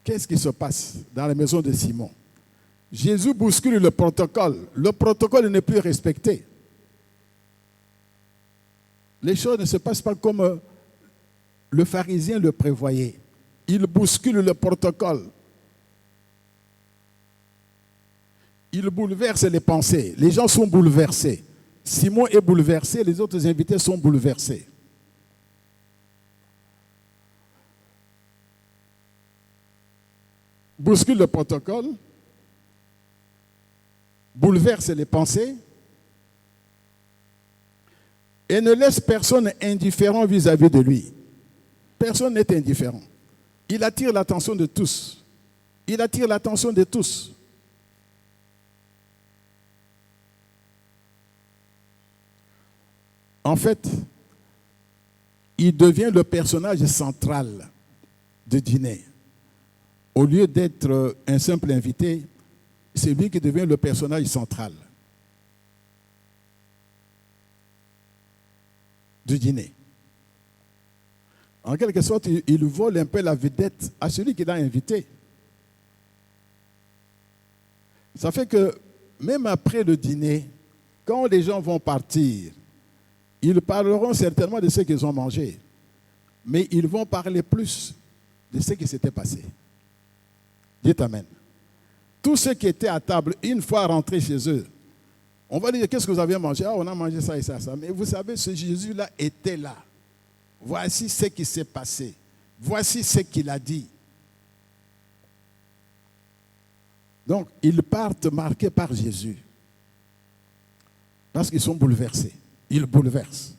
qu'est-ce qui se passe dans la maison de Simon? Jésus bouscule le protocole. Le protocole n'est plus respecté. Les choses ne se passent pas comme le pharisien le prévoyait. Il bouscule le protocole. Il bouleverse les pensées. Les gens sont bouleversés. Simon est bouleversé, les autres invités sont bouleversés. Bouscule le protocole, bouleverse les pensées et ne laisse personne indifférent vis-à-vis de lui. Personne n'est indifférent. Il attire l'attention de tous. Il attire l'attention de tous. En fait, il devient le personnage central du dîner. Au lieu d'être un simple invité, c'est lui qui devient le personnage central du dîner. En quelque sorte, il vole un peu la vedette à celui qui l'a invité. Ça fait que même après le dîner, quand les gens vont partir, ils parleront certainement de ce qu'ils ont mangé, mais ils vont parler plus de ce qui s'était passé. Dites Amen. Tous ceux qui étaient à table, une fois rentrés chez eux, on va dire, qu'est-ce que vous avez mangé? On a mangé ça et ça, ça. Mais vous savez, ce Jésus-là était là. Voici ce qui s'est passé. Voici ce qu'il a dit. Donc, ils partent marqués par Jésus. Parce qu'ils sont bouleversés. Ils bouleversent.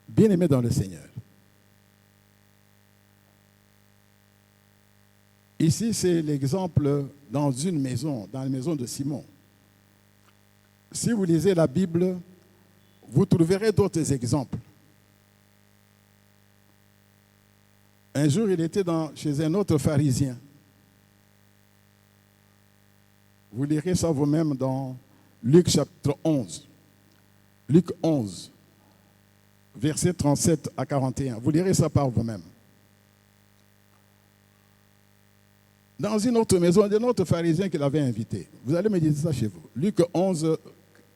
Bien-aimés dans le Seigneur. Ici, c'est l'exemple dans une maison, dans la maison de Simon. Si vous lisez la Bible, vous trouverez d'autres exemples. Un jour, il était chez un autre pharisien. Vous lirez ça vous-même dans Luc chapitre 11. Luc 11, versets 37 à 41. Vous lirez ça par vous-même. Dans une autre maison, d'un autre pharisien qui l'avait invité. Vous allez me dire ça chez vous. Luc 11,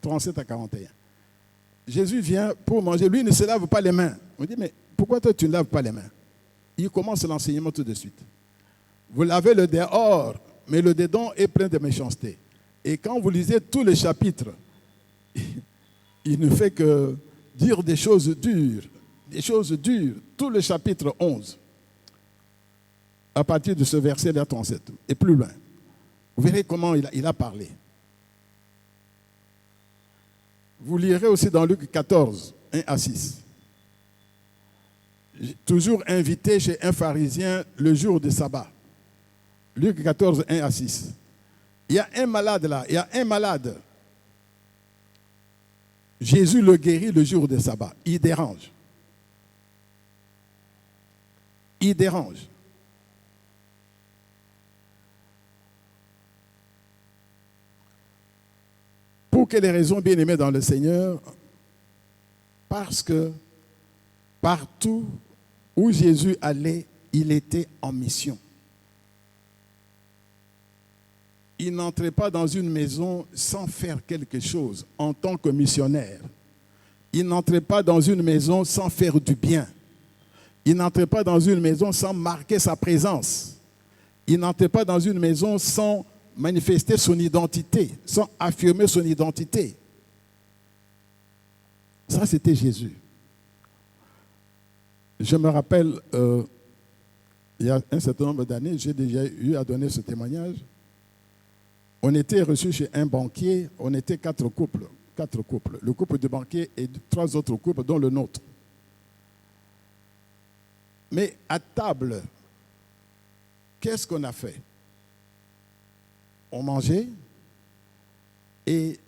37 à 41. Jésus vient pour manger. Lui, il ne se lave pas les mains. On dit, mais pourquoi toi, tu ne laves pas les mains? Il commence l'enseignement tout de suite. Vous lavez le dehors, mais le dedans est plein de méchanceté. Et quand vous lisez tous les chapitres, il ne fait que dire des choses dures. Des choses dures. Tout le chapitre 11. À partir de ce verset 37 et plus loin. Vous verrez comment il a parlé. Vous lirez aussi dans Luc 14, 1 à 6. Toujours invité chez un pharisien le jour de sabbat. Luc 14, 1 à 6. Il y a un malade là, il y a un malade. Jésus le guérit le jour de sabbat. Il dérange. Il dérange. Pour quelles raisons, bien-aimés dans le Seigneur? Parce que partout où Jésus allait, il était en mission. Il n'entrait pas dans une maison sans faire quelque chose en tant que missionnaire. Il n'entrait pas dans une maison sans faire du bien. Il n'entrait pas dans une maison sans marquer sa présence. Il n'entrait pas dans une maison sans manifester son identité, sans affirmer son identité. Ça, c'était Jésus. Je me rappelle, il y a un certain nombre d'années, j'ai déjà eu à donner ce témoignage. On était reçus chez un banquier, on était 4 couples. Le couple du banquier et 3 autres couples, dont le nôtre. Mais à table, qu'est-ce qu'on a fait? On mangeait et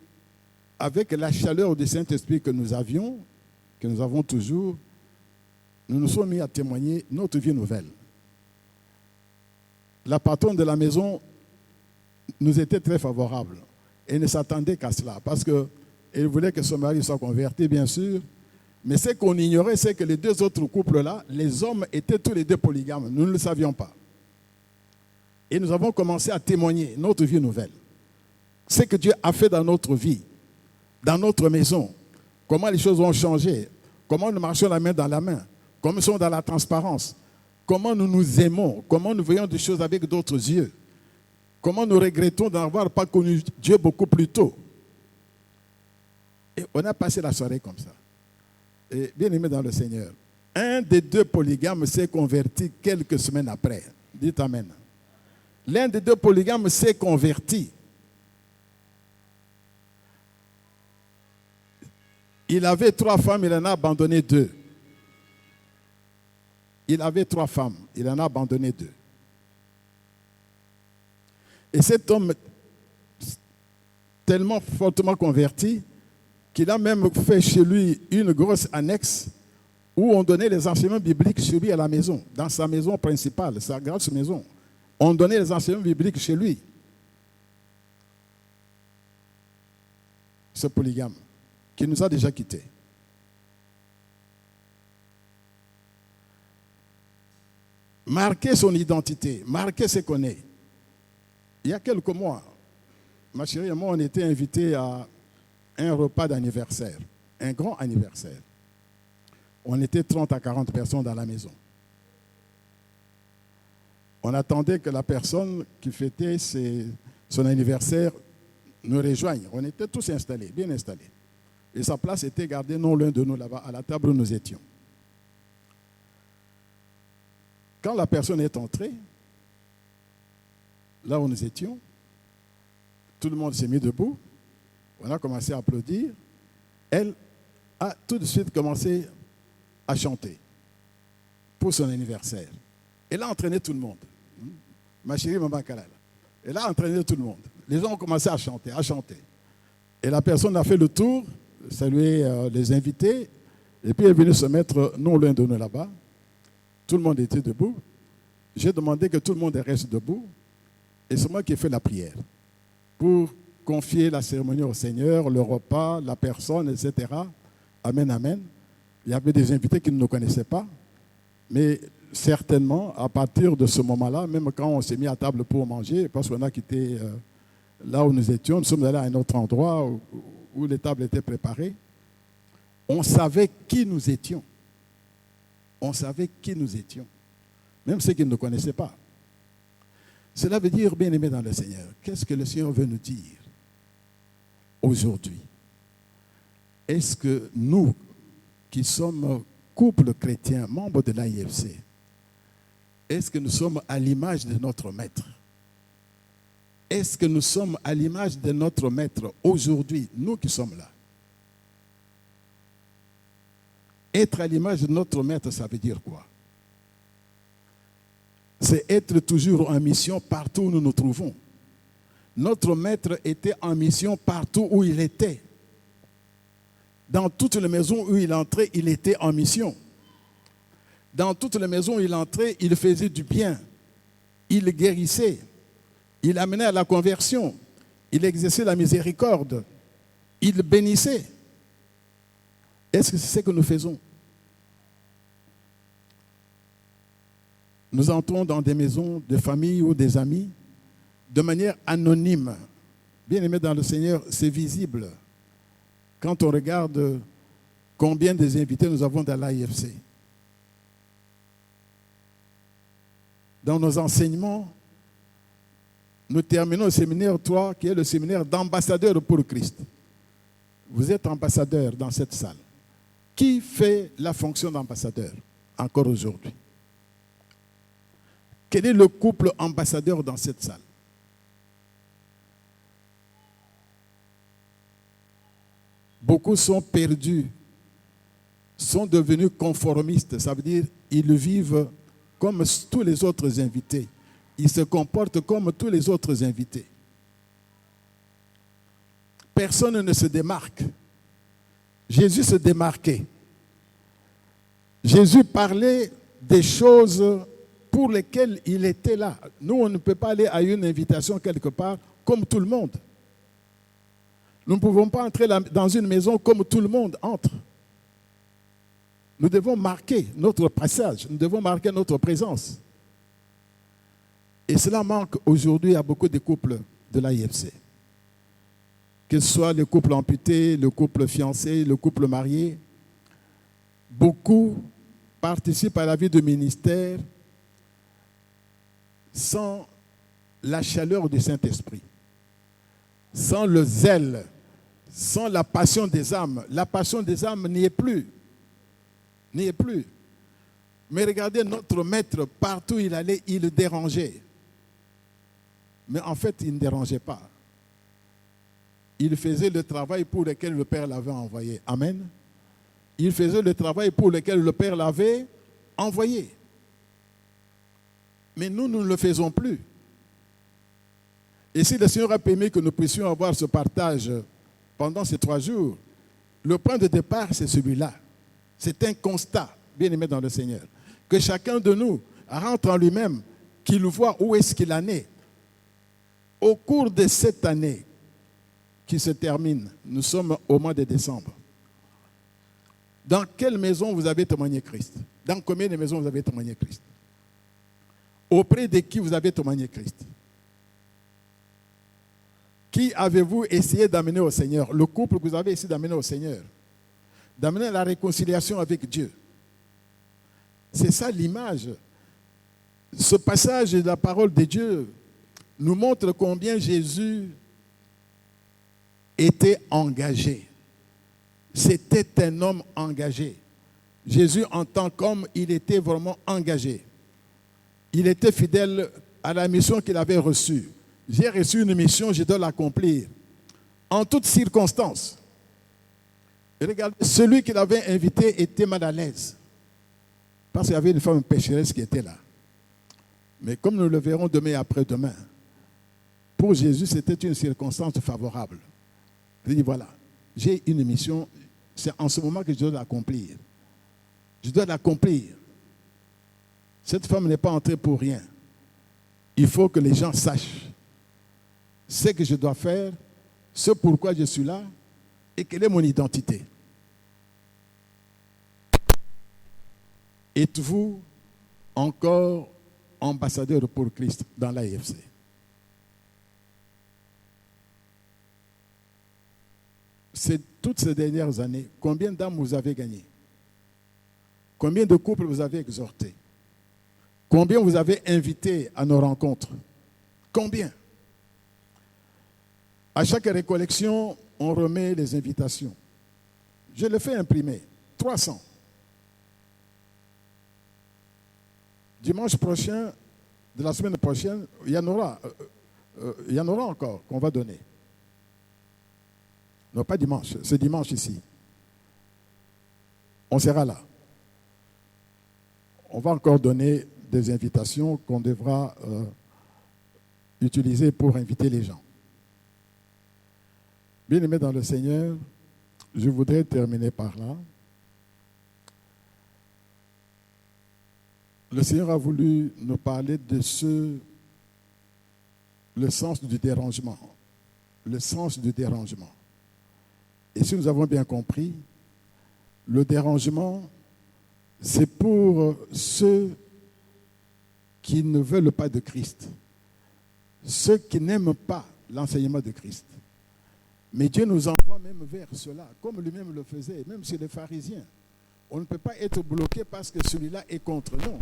avec la chaleur du Saint-Esprit que nous avons toujours, nous nous sommes mis à témoigner notre vie nouvelle. La patronne de la maison nous était très favorable et ne s'attendait qu'à cela parce qu'elle voulait que son mari soit converti, bien sûr. Mais ce qu'on ignorait, c'est que les 2 autres couples-là, les hommes étaient tous les 2 polygames. Nous ne le savions pas. Et nous avons commencé à témoigner notre vie nouvelle. Ce que Dieu a fait dans notre vie, dans notre maison, comment les choses ont changé, comment nous marchons la main dans la main, comment nous sommes dans la transparence, comment nous nous aimons, comment nous voyons des choses avec d'autres yeux, comment nous regrettons d'avoir pas connu Dieu beaucoup plus tôt. Et on a passé la soirée comme ça. Et bien aimé dans le Seigneur, un des 2 polygames s'est converti quelques semaines après. Dites Amen. L'un des 2 polygames s'est converti. Il avait 3 femmes, il en a abandonné 2. Il avait 3 femmes, il en a abandonné 2. Et cet homme, tellement fortement converti, qu'il a même fait chez lui une grosse annexe où on donnait les enseignements bibliques chez lui à la maison, dans sa maison principale, sa grosse maison. On donnait les enseignements bibliques chez lui. Ce polygame qui nous a déjà quittés. Marquer son identité, marquer ce qu'on est. Il y a quelques mois, ma chérie et moi, on était invités à un repas d'anniversaire, un grand anniversaire. On était 30 à 40 personnes dans la maison. On attendait que la personne qui fêtait son anniversaire nous rejoigne. On était tous installés, bien installés. Et sa place était gardée non loin de nous là-bas, à la table où nous étions. Quand la personne est entrée, là où nous étions, tout le monde s'est mis debout. On a commencé à applaudir. Elle a tout de suite commencé à chanter pour son anniversaire. Elle a entraîné tout le monde. Ma chérie Maman Kalala. Elle a entraîné tout le monde. Les gens ont commencé à chanter, à chanter. Et la personne a fait le tour, salué les invités, et puis elle est venue se mettre non loin de nous là-bas. Tout le monde était debout. J'ai demandé que tout le monde reste debout. Et c'est moi qui ai fait la prière pour confier la cérémonie au Seigneur, le repas, la personne, etc. Amen, amen. Il y avait des invités qui ne nous connaissaient pas, mais certainement, à partir de ce moment-là, même quand on s'est mis à table pour manger, parce qu'on a quitté là où nous étions, nous sommes allés à un autre endroit où les tables étaient préparées, on savait qui nous étions. On savait qui nous étions, même ceux qui ne nous connaissaient pas. Cela veut dire, bien-aimés dans le Seigneur, qu'est-ce que le Seigneur veut nous dire aujourd'hui? Est-ce que nous, qui sommes couple chrétien, membres de l'AIFC, est-ce que nous sommes à l'image de notre Maître? Est-ce que nous sommes à l'image de notre Maître aujourd'hui, nous qui sommes là? Être à l'image de notre Maître, ça veut dire quoi? C'est être toujours en mission partout où nous nous trouvons. Notre Maître était en mission partout où il était. Dans toutes les maisons où il entrait, il était en mission. Dans toutes les maisons où il entrait, il faisait du bien. Il guérissait. Il amenait à la conversion. Il exerçait la miséricorde. Ils bénissaient. Est-ce que c'est ce que nous faisons? Nous entrons dans des maisons de famille ou des amis de manière anonyme. Bien-aimés dans le Seigneur, c'est visible quand on regarde combien des invités nous avons dans l'AIFC. Dans nos enseignements, nous terminons le séminaire 3, qui est le séminaire d'ambassadeurs pour Christ. Vous êtes ambassadeur dans cette salle. Qui fait la fonction d'ambassadeur encore aujourd'hui? Quel est le couple ambassadeur dans cette salle? Beaucoup sont perdus, sont devenus conformistes. Ça veut dire qu'ils vivent comme tous les autres invités. Ils se comportent comme tous les autres invités. Personne ne se démarque. Jésus se démarquait. Jésus parlait des choses pour lesquelles il était là. Nous, on ne peut pas aller à une invitation quelque part comme tout le monde. Nous ne pouvons pas entrer dans une maison comme tout le monde entre. Nous devons marquer notre passage, nous devons marquer notre présence. Et cela manque aujourd'hui à beaucoup de couples de l'AIFC. Que ce soit le couple amputé, le couple fiancé, le couple marié, beaucoup participent à la vie du ministère sans la chaleur du Saint-Esprit, sans le zèle, sans la passion des âmes. La passion des âmes n'y est plus. N'y est plus. Mais regardez notre maître, partout où il allait, il dérangeait. Mais en fait, il ne dérangeait pas. Il faisait le travail pour lequel le Père l'avait envoyé. Amen. Il faisait le travail pour lequel le Père l'avait envoyé. Mais nous ne le faisons plus. Et si le Seigneur a permis que nous puissions avoir ce partage pendant ces 3 jours, le point de départ, c'est celui-là. C'est un constat, bien aimé dans le Seigneur, que chacun de nous rentre en lui-même, qu'il voit où est-ce qu'il en est. Au cours de cette année qui se termine, nous sommes au mois de décembre. Dans quelle maison vous avez témoigné Christ? Dans combien de maisons vous avez témoigné Christ? Auprès de qui vous avez témoigné Christ? Qui avez-vous essayé d'amener au Seigneur? Le couple que vous avez essayé d'amener au Seigneur. D'amener la réconciliation avec Dieu. C'est ça l'image. Ce passage de la parole de Dieu nous montre combien Jésus était engagé. C'était un homme engagé. Jésus, en tant qu'homme, il était vraiment engagé. Il était fidèle à la mission qu'il avait reçue. J'ai reçu une mission, je dois l'accomplir. En toutes circonstances. Et regardez, celui qu'il avait invité était mal à l'aise. Parce qu'il y avait une femme pécheresse qui était là. Mais comme nous le verrons demain et après-demain, pour Jésus, c'était une circonstance favorable. Il dit, voilà, j'ai une mission, c'est en ce moment que je dois l'accomplir. Je dois l'accomplir. Cette femme n'est pas entrée pour rien. Il faut que les gens sachent ce que je dois faire, ce pourquoi je suis là et quelle est mon identité. Êtes-vous encore ambassadeur pour Christ dans l'AIFC? Toutes ces dernières années, combien d'âmes vous avez gagné? Combien de couples vous avez exhortés? Combien vous avez invité à nos rencontres? Combien? À chaque récollection, on remet les invitations. Je le fais imprimer. 300. Dimanche prochain, de la semaine prochaine, il y en aura encore qu'on va donner. Non, pas dimanche, c'est dimanche ici. On sera là. On va encore donner des invitations qu'on devra utiliser pour inviter les gens. Bien-aimés dans le Seigneur, je voudrais terminer par là. Le Seigneur a voulu nous parler de le sens du dérangement. Le sens du dérangement. Et si nous avons bien compris, le dérangement, c'est pour ceux qui ne veulent pas de Christ, ceux qui n'aiment pas l'enseignement de Christ. Mais Dieu nous envoie même vers cela, comme lui-même le faisait, même chez les pharisiens. On ne peut pas être bloqué parce que celui-là est contre nous.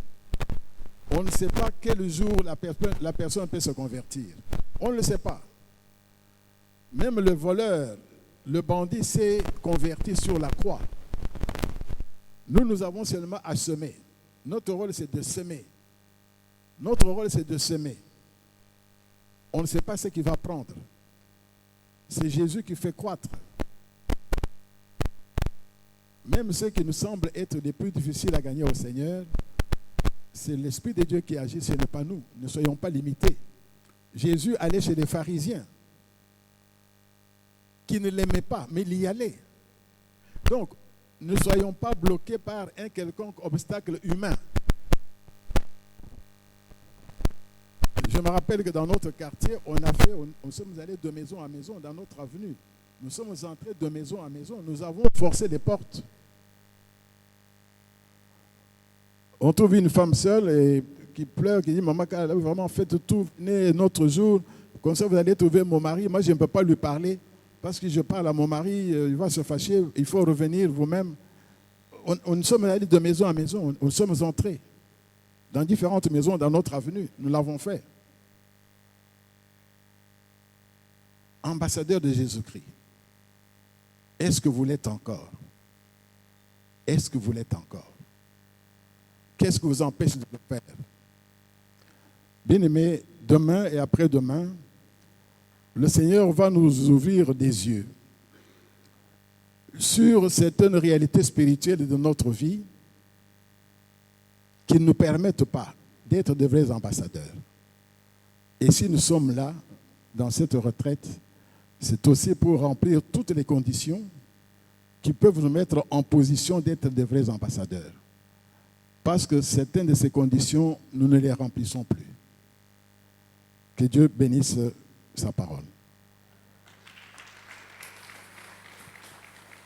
On ne sait pas quel jour la personne peut se convertir. On ne le sait pas. Même le voleur, le bandit s'est converti sur la croix. Nous avons seulement à semer. Notre rôle, c'est de semer. Notre rôle, c'est de semer. On ne sait pas ce qu'il va prendre. C'est Jésus qui fait croître. Même ceux qui nous semblent être les plus difficiles à gagner au Seigneur, c'est l'Esprit de Dieu qui agit, ce n'est pas nous. Ne soyons pas limités. Jésus allait chez les pharisiens qui ne l'aimaient pas, mais il y allait. Donc, ne soyons pas bloqués par un quelconque obstacle humain. Je me rappelle que dans notre quartier, nous sommes allés de maison à maison dans notre avenue. Nous sommes entrés de maison à maison. Nous avons forcé les portes. On trouve une femme seule et qui pleure, qui dit « Maman, vraiment faites tout, venez notre jour. Comme ça, vous allez trouver mon mari. Moi, je ne peux pas lui parler parce que je parle à mon mari, il va se fâcher. Il faut revenir vous-même. » Nous sommes allés de maison à maison. Nous sommes entrés dans différentes maisons dans notre avenue. Nous l'avons fait. Ambassadeur de Jésus-Christ. Est-ce que vous l'êtes encore? Est-ce que vous l'êtes encore? Qu'est-ce qui vous empêche de le faire? Bien-aimés, demain et après-demain, le Seigneur va nous ouvrir des yeux sur certaines réalités spirituelles de notre vie qui ne nous permettent pas d'être de vrais ambassadeurs. Et si nous sommes là, dans cette retraite, c'est aussi pour remplir toutes les conditions qui peuvent nous mettre en position d'être de vrais ambassadeurs. Parce que certaines de ces conditions, nous ne les remplissons plus. Que Dieu bénisse sa parole.